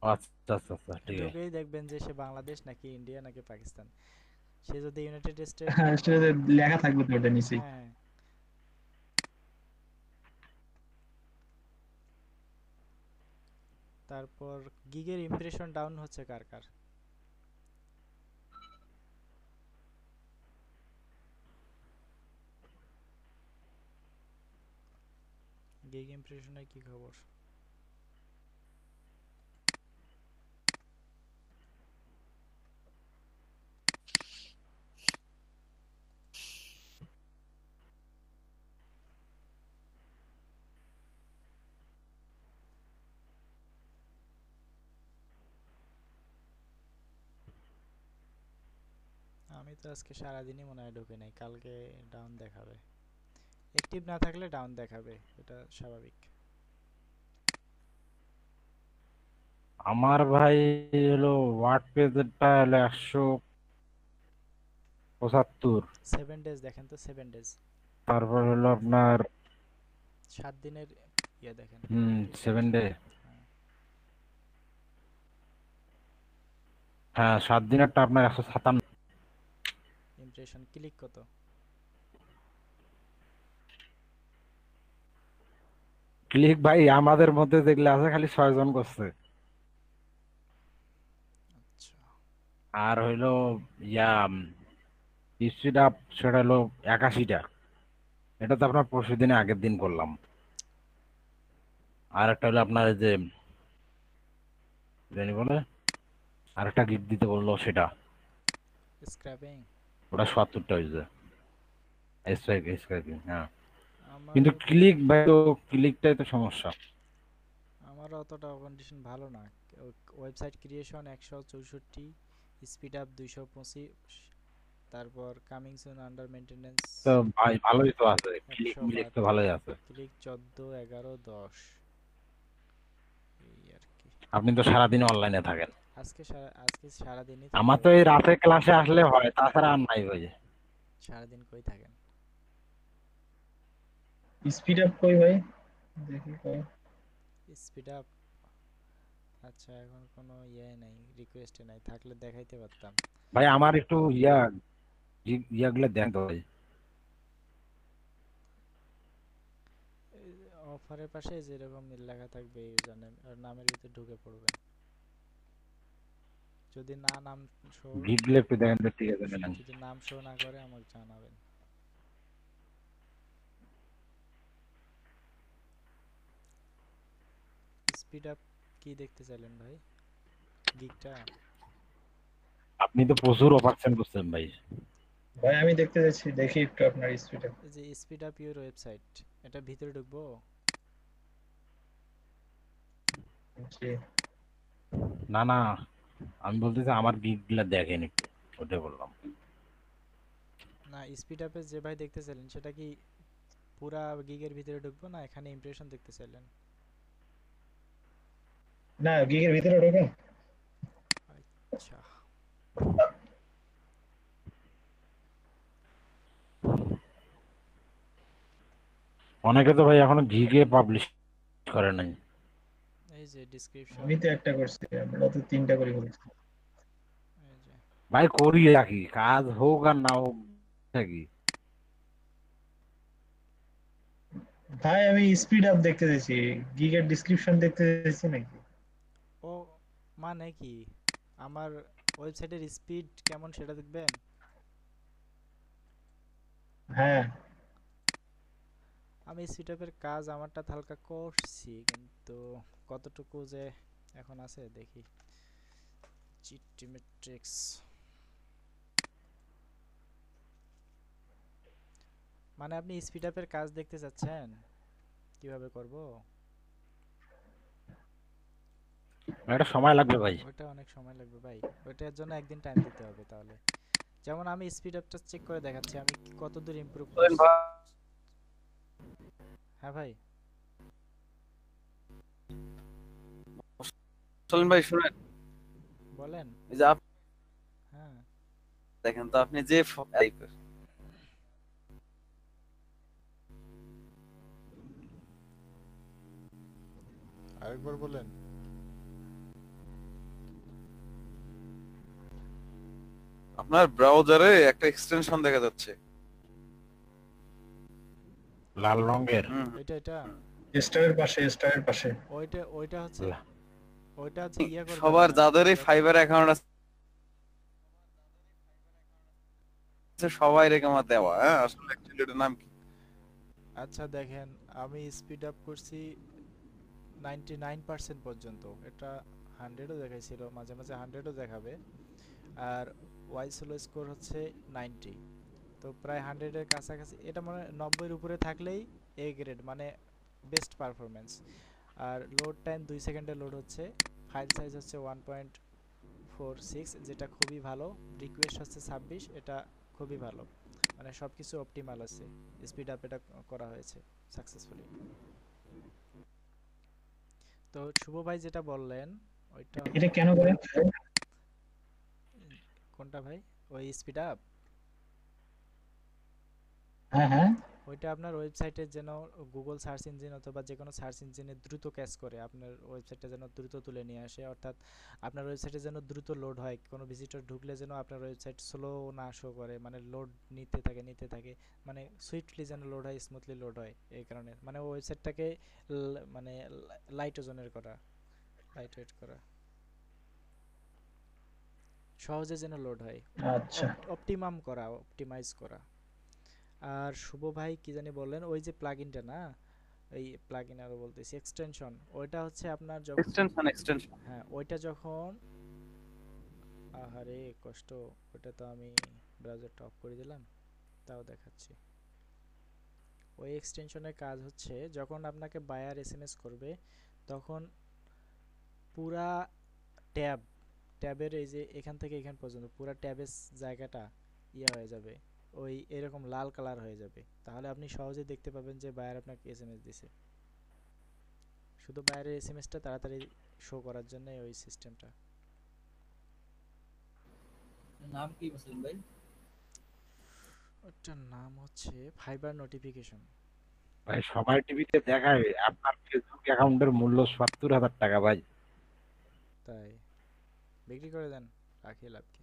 আচ্ছা আচ্ছা আচ্ছা, ঠিক আছে। ঢুকেই দেখবেন যে সে বাংলাদেশ নাকি ইন্ডিয়া নাকি পাকিস্তান। সে যদি ইউনাইটেড স্টেট, সেটা লেখা থাকবে তো ওটা নিচেই। হ্যাঁ হ্যাঁ। তারপর গিগের ইমপ্রেশন ডাউন হচ্ছে কার কার? গিগ ইমপ্রেশনের কি খবর? আমি তো আজকে সারাদিনই মনে হয় ঢুকে নাই, কালকে ডাউন দেখাবে। অ্যাক্টিভ না থাকলে ডাউন দেখাবে, এটা স্বাভাবিক। আমার ভাই হলো ওয়ার্ড পেজেরটা হলো 175। 7 ডেজ দেখেন তো, 7 ডেজ, তারপর হলো আপনার 7 দিনের দেখেন। 7 ডে, হ্যাঁ, হ্যাঁ 7 দিনেরটা আপনার 157। ইমপ্রেশন ক্লিক কত? ক্লিক ভাই আমাদের মধ্যে যেগুলো আছে খালি 6 জন করছে। আচ্ছা, আর হইলো ইয়া স্পিড আপ, সেটা হলো 81টা। এটা তো আপনার পরশু দিনে আগের দিন করলাম। আর একটা হলো আপনার এই যে জানি বলে আর একটা গিফট দিতে বললো, সেটা স্ক্র্যাপিং। ওটা 70টা হয়েছে। স্ক্র্যাপিং, হ্যাঁ। আমার কিন্তু ক্লিক ভাই, তো ক্লিকটাই তো সমস্যা। আমার অতটা কন্ডিশন ভালো না। ওয়েবসাইট ক্রিয়েশন 164, স্পিড আপ 225, তারপর কামিং সুন আন্ডার মেইনটেনেন্স তো ভাই ভালোই তো আছে, ক্লিক মিলিক 108, তো ভালোই আছে। ক্লিক 14, 11, 10, এই আর কি। আপনি তো সারাদিন অনলাইনে থাকেন। আজকে সারাদিনই আমার থাকতে তো এই হবে। রাতে ক্লাসে আসলে হয়, তাছাড়া আর নাই ভাই। সারাদিন কই থাকেন? স্পিড আপ কই ভাই, দেখি কই। স্পিড আপ, আচ্ছা এখন কোনো নাই, রিকোয়েস্টে নাই, থাকলে দেখাইতে পারতাম। ভাই আমার একটু ইয়াগুলো দেন তো ভাই। অফারের পাশে যেরকম লেখা থাকবে ইউজার নেম আর নামের ভিতরে ঢুকে পড়বেন। যদি না নাম শো গিগলে একটু দেখেন তো, ঠিক আছে ম্যাডাম। যদি নাম শো না করে আমাকে জানাবেন। স্পিড আপ কি দেখতে চাইলেন ভাই? গিগটা? আপনি তো প্রচুর অফার সেন্ড করছেন ভাই। ভাই আমি দেখতে যাচ্ছি, দেখি একটু আপনার স্পিডে। এই যে স্পিড আপ ইউর ওয়েবসাইট, এটা ভিতরে ঢুকবো? জি না না, আমি বলতেছি আমার গিগগুলা দেখেন একটু, ওটা বললাম। না, স্পিড আপে যে ভাই দেখতে চাইলেন সেটা কি পুরা গিগের ভিতরে ঢুকবো না এখানে ইমপ্রেশন দেখতে চাইলেন? না, গিগের ভিতরে ঢোকে। আচ্ছা, অনেকে তো ভাই এখনো গিগে পাবলিশ করে নাই। এই যে ডিসক্রিপশন, আমি তো একটা করছি, আমরা তো 3টা করে ফেলেছি। এই যে ভাই করি রাখি, কাজ হোক আর না হোক থাকি। ভাই আমি স্পিড আপ দেখতে চাইছি, গিগের ডিসক্রিপশন দেখতে চাইছি নাকি? ও মানে কি, আমার ওয়েবসাইটের স্পিড কেমন সেটা দেখবেন? হ্যাঁ আমি স্পিড আপের কাজ আমারটা হালকা করছি, কিন্তু কতটুকু যে এখন আছে দেখি। জিটি ম্যাট্রিক্স, মানে আপনি স্পিড আপের কাজ দেখতে চাচ্ছেন কিভাবে করব? এটা সময় লাগবে ভাই। ওটা অনেক সময় লাগবে ভাই, ওইটার জন্য একদিন টাইম দিতে হবে। তাহলে যেমন আমি স্পিড আপটা চেক করে দেখাচ্ছি আমি কতদূর ইমপ্রুভ করছি। হ্যাঁ ভাই চলেন ভাই শুনেন, বলেন। এই যে হ্যাঁ দেখেন তো আপনি যে টাইপের আরেকবার বলেন। আপনার ব্রাউজারে একটা এক্সটেনশন দেখা যাচ্ছে লাল রঙের। এটা স্টারের পাশে, স্টারের পাশে। ওইটা হচ্ছে ইয়া করবেন সবার না, যাদেরই ফাইবার অ্যাকাউন্ট আছে সবাই রেখে আমার দেওয়া। হ্যাঁ আসলে অ্যাকচুয়ালি এটার নাম কি? আচ্ছা দেখেন, আমি স্পিড আপ করছি 99% পর্যন্ত। এটা 100ও দেখাইছিল, মাঝে মাঝে 100ও দেখাবে। আর ওয়াই সোলো স্কোর হচ্ছে 90, তো প্রায় 100-এর কাছাকাছি। এটা মানে 90-এর উপরে থাকলেই এ গ্রেড, মানে বেস্ট পারফরমেন্স। আর লোড টাইম 2 সেকেন্ডে লোড হচ্ছে। ফাইল সাইজ হচ্ছে 1.46, যেটা খুবই ভালো। রিকোয়েস্ট হচ্ছে 26, এটা খুবই ভালো। মানে সব কিছু অপটিমাল আছে, স্পিড আপ এটা করা হয়েছে সাকসেসফুলি। তো শুভ ভাই যেটা বললেন ওইটা এটা কেন করেন? কোনটা ভাই? ওই স্পিড আপ? হ্যাঁ হ্যাঁ, ওইটা আপনার ওয়েবসাইটের যেন গুগল সার্চ ইঞ্জিন অথবা যে কোনো সার্চ ইঞ্জিনে দ্রুত ক্যাচ করে, আপনার ওয়েবসাইটটা যেন দ্রুত তুলে নিয়ে আসে। অর্থাৎ আপনার ওয়েবসাইটে যেন দ্রুত লোড হয়, কোনো ভিজিটর ঢুকলে যেন আপনার ওয়েবসাইট স্লো না শো করে, মানে লোড নিতে থাকে, মানে সুইফটলি যেন লোড হয়, স্মুথলি লোড হয়। এই কারণে মানে ওয়েবসাইটটাকে মানে লাইট ওজনের করা, লাইট ওয়েট করা, সহজে যেন লোড হয়, আচ্ছা। অপটিমাম করা, অপটিমাইজ করা। আর শুভ ভাই কি জানি বললেন, ওই যে প্লাগইনটা না, এই প্লাগইন আরো বলতেছি এক্সটেনশন, ওইটা হচ্ছে আপনার যখন এক্সটেনশন হ্যাঁ ওইটা যখন, আহারে কষ্ট, ওটা তো আমি ব্রাউজারটা অফ করে দিলাম, তাও দেখাচ্ছি। ওই এক্সটেনশনের কাজ হচ্ছে যখন আপনাকে বায়ার এসএমএস করবে তখন পুরা ট্যাবের এই যে এখান থেকে এখান পর্যন্ত পুরা ট্যাবের জায়গাটা ইয়া হয়ে যাবে, ওই এরকম লাল কালার হয়ে যাবে। তাহলে আপনি সহজে দেখতে পাবেন যে বায়ার আপনাকে এসএমএস দিছে। শুধু বায়ারের এসএমএসটা তাড়াতাড়ি শো করার জন্য ওই সিস্টেমটা। নাম কি বলছেন ভাই? ওটার নাম হচ্ছে ফাইবার নোটিফিকেশন। ভাই সবাই টিভিতে দেখায় আপনার ফেসবুক অ্যাকাউন্টের মূল্য ৭০,০০০ টাকা ভাই। তাই বিক্রি করে দেন, রাখি লাভ কি?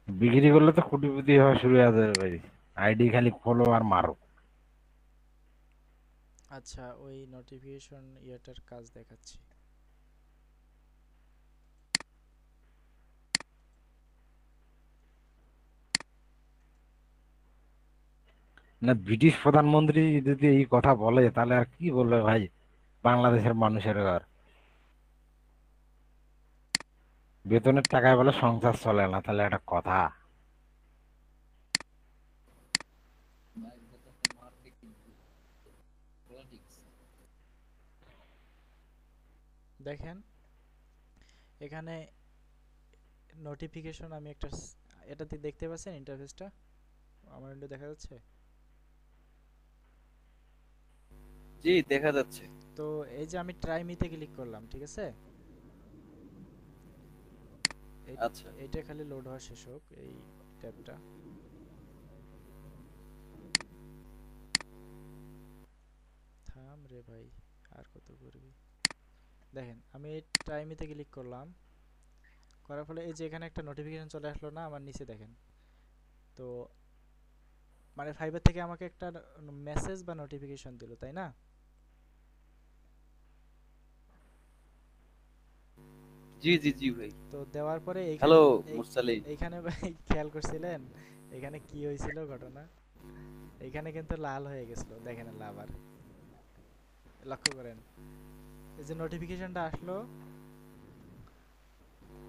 বিক্রি করলে তো কোটিপতি হওয়া শুরু হয়ে যাবে ভাই। আইডি খালি খোলো আর মারো। আচ্ছা, ওই নোটিফিকেশন ইয়েটার কাজ দেখাচ্ছি। না ব্রিটিশ প্রধানমন্ত্রী যদি এই কথা বলে তাহলে আর কি বলবে ভাই বাংলাদেশের মানুষের আর বেতনের টাকায় বলে সংসার চলে না, তাহলে একটা কথা। ভাই এটা তো মার্কেটিং পলিটিক্স। দেখেন এখানে নোটিফিকেশন আমি একটা এটাতে দেখতে পাচ্ছেন ইন্টারফেসটা আমার উইন্ডো দেখা যাচ্ছে। জি দেখা যাচ্ছে। তো এই যে আমি ট্রাই মিতে ক্লিক করলাম, ঠিক আছে? আচ্ছা এটা খালি লোড হওয়া শেষ হোক এই ট্যাবটা। থাম রে ভাই, আর কত করবি। দেখেন আমি এই ট্রাই মিতে ক্লিক করলাম, করার ফলে এই যে এখানে একটা নোটিফিকেশন চলে আসলো না আমার নিচে, দেখেন তো মানে ফাইবার থেকে আমাকে একটা মেসেজ বা নোটিফিকেশন দিল, তাই না? জি জি জি ভাই। তো দেওয়ার পরে হ্যালো এই- মুরসালি। এইখানে ভাই খেয়াল করছিলেন এখানে কি হয়েছিল ঘটনা? এখানে কিন্তু লাল হয়ে গেছিল, দেখেন আবার লক্ষ্য করেন এই যে নোটিফিকেশনটা আসলো,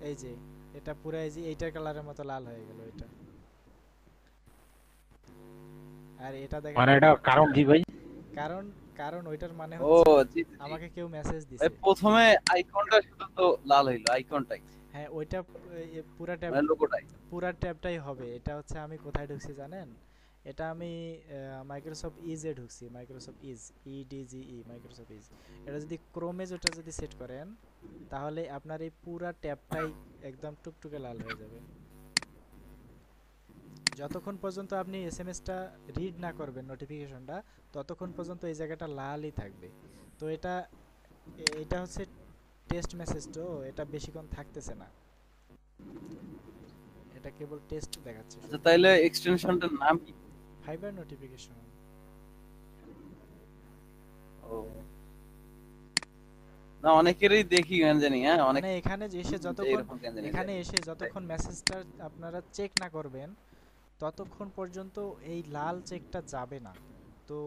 এই যে এটা পুরো এই যে এইটার কালারের মতো লাল হয়ে গেল এটা। আর এটা দেখেন মানে এটা কারণ কি ভাই? কারণ কারণ ওইটার মানে ও হচ্ছে জি জি জি। আমাকে কেউ মেসেজ ভাই দিছে। প্রথমে আইকনটা শুধু তো লাল হইলো, আইকনটাই হ্যাঁ ওইটা পুরা ট্যাব মানে লোগোটাই। পুরা ট্যাবটাই হবে। এটা হচ্ছে আমি কোথায় ঢুকছি জানেন? এটা আমি মাইক্রোসফট ইজে ঢুকছি, মাইক্রোসফট ইজ ইডিজিই মাইক্রোসফট ইজ। এটা যদি ক্রোমে যেটা যদি সেট করেন তাহলে আপনার এই পুরা ট্যাবটাই একদম টুকটুকে লাল হয়ে যাবে। যতক্ষণ পর্যন্ত আপনি এসএমএসটা রিড না করবেন নোটিফিকেশনটা ততক্ষণ পর্যন্ত এই জায়গাটা লালই থাকবে। তো এটা হচ্ছে টেস্ট মেসেজ, তো এটা বেশিক্ষণ থাকতেছে না, এটা কেবল টেস্ট দেখাচ্ছে। আচ্ছা তাইলে এক্সটেনশনটার নাম কি? Fibre notification. ও না অনেকেরই দেখি কেন জানি, হ্যাঁ অনেক মানে এখানে এসে যতক্ষণ এরকম কেন জানি এখানে এসে যতক্ষণ মেসেজটা আপনারা চেক না করবেন ততক্ষণ পর্যন্ত এই লাল চেকটা যাবে না। তো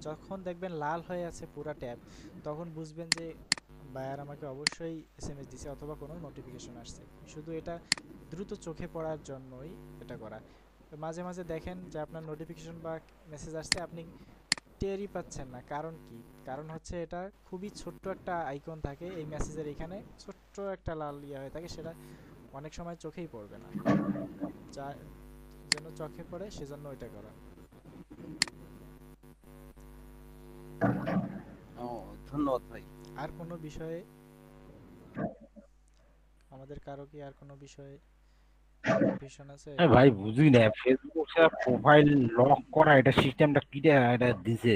যখন দেখবেন লাল হয়ে আছে পুরা ট্যাব তখন বুঝবেন যে বায়ার আমাকে অবশ্যই এসএমএস দিছে অথবা কোনো নোটিফিকেশন আসছে। শুধু এটা দ্রুত চোখে পড়ার জন্যই এটা করা। মাঝে মাঝে দেখেন যে আপনার নোটিফিকেশন বা মেসেজ আসছে আপনি টেরই পাচ্ছেন না, কারণ কি? কারণ হচ্ছে এটা খুবই ছোট্ট একটা আইকন থাকে এই মেসেজের, এখানে ছোট্ট একটা লাল ইয়ে হয়ে থাকে, সেটা অনেক সময় চোখেই পড়বে না। যা যেন চোখে পড়ে সেজন্য ওইটা করা। ও ধন্যবাদ ভাই। আর কোনো বিষয়ে আমাদের কারো কি আর কোনো বিষয়ে কনফিউশন আছে? ভাই বুঝি না ফেসবুক প্রোফাইল লক করা এটা সিস্টেমটা কিটা এটা দিছে,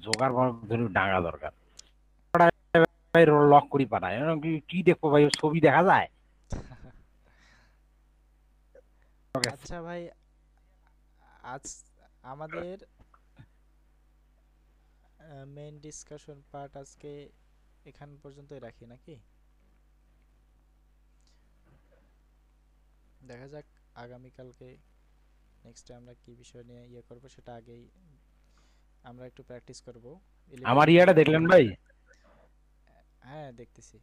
জোগাড় ধরে ডাঙা দরকার। ভাই লক করি পাঠায় কি দেখবো ভাই, ছবি দেখা যায়। আচ্ছা ভাই, আজ আমাদের মেইন ডিসকাশন পার্ট আজকে এখান পর্যন্তই রাখি নাকি? দেখা যাক আগামীকালকে নেক্সট আমরা কি বিষয় নিয়ে ইয়ে করব, সেটা আগেই আমরা একটু প্র্যাকটিস করব। আমার ইয়াটা দেখলেন ভাই? হ্যাঁ দেখতেছি।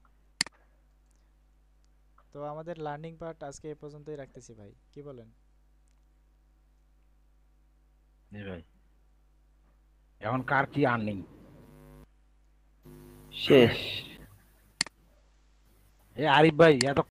তো আমাদের লার্নিং পার্ট আজকে এ পর্যন্তই রাখতেছি ভাই, কি বলেন? জি ভাই। এখন কার কি আর্নিং শেষ। এ আরিফ ভাই এত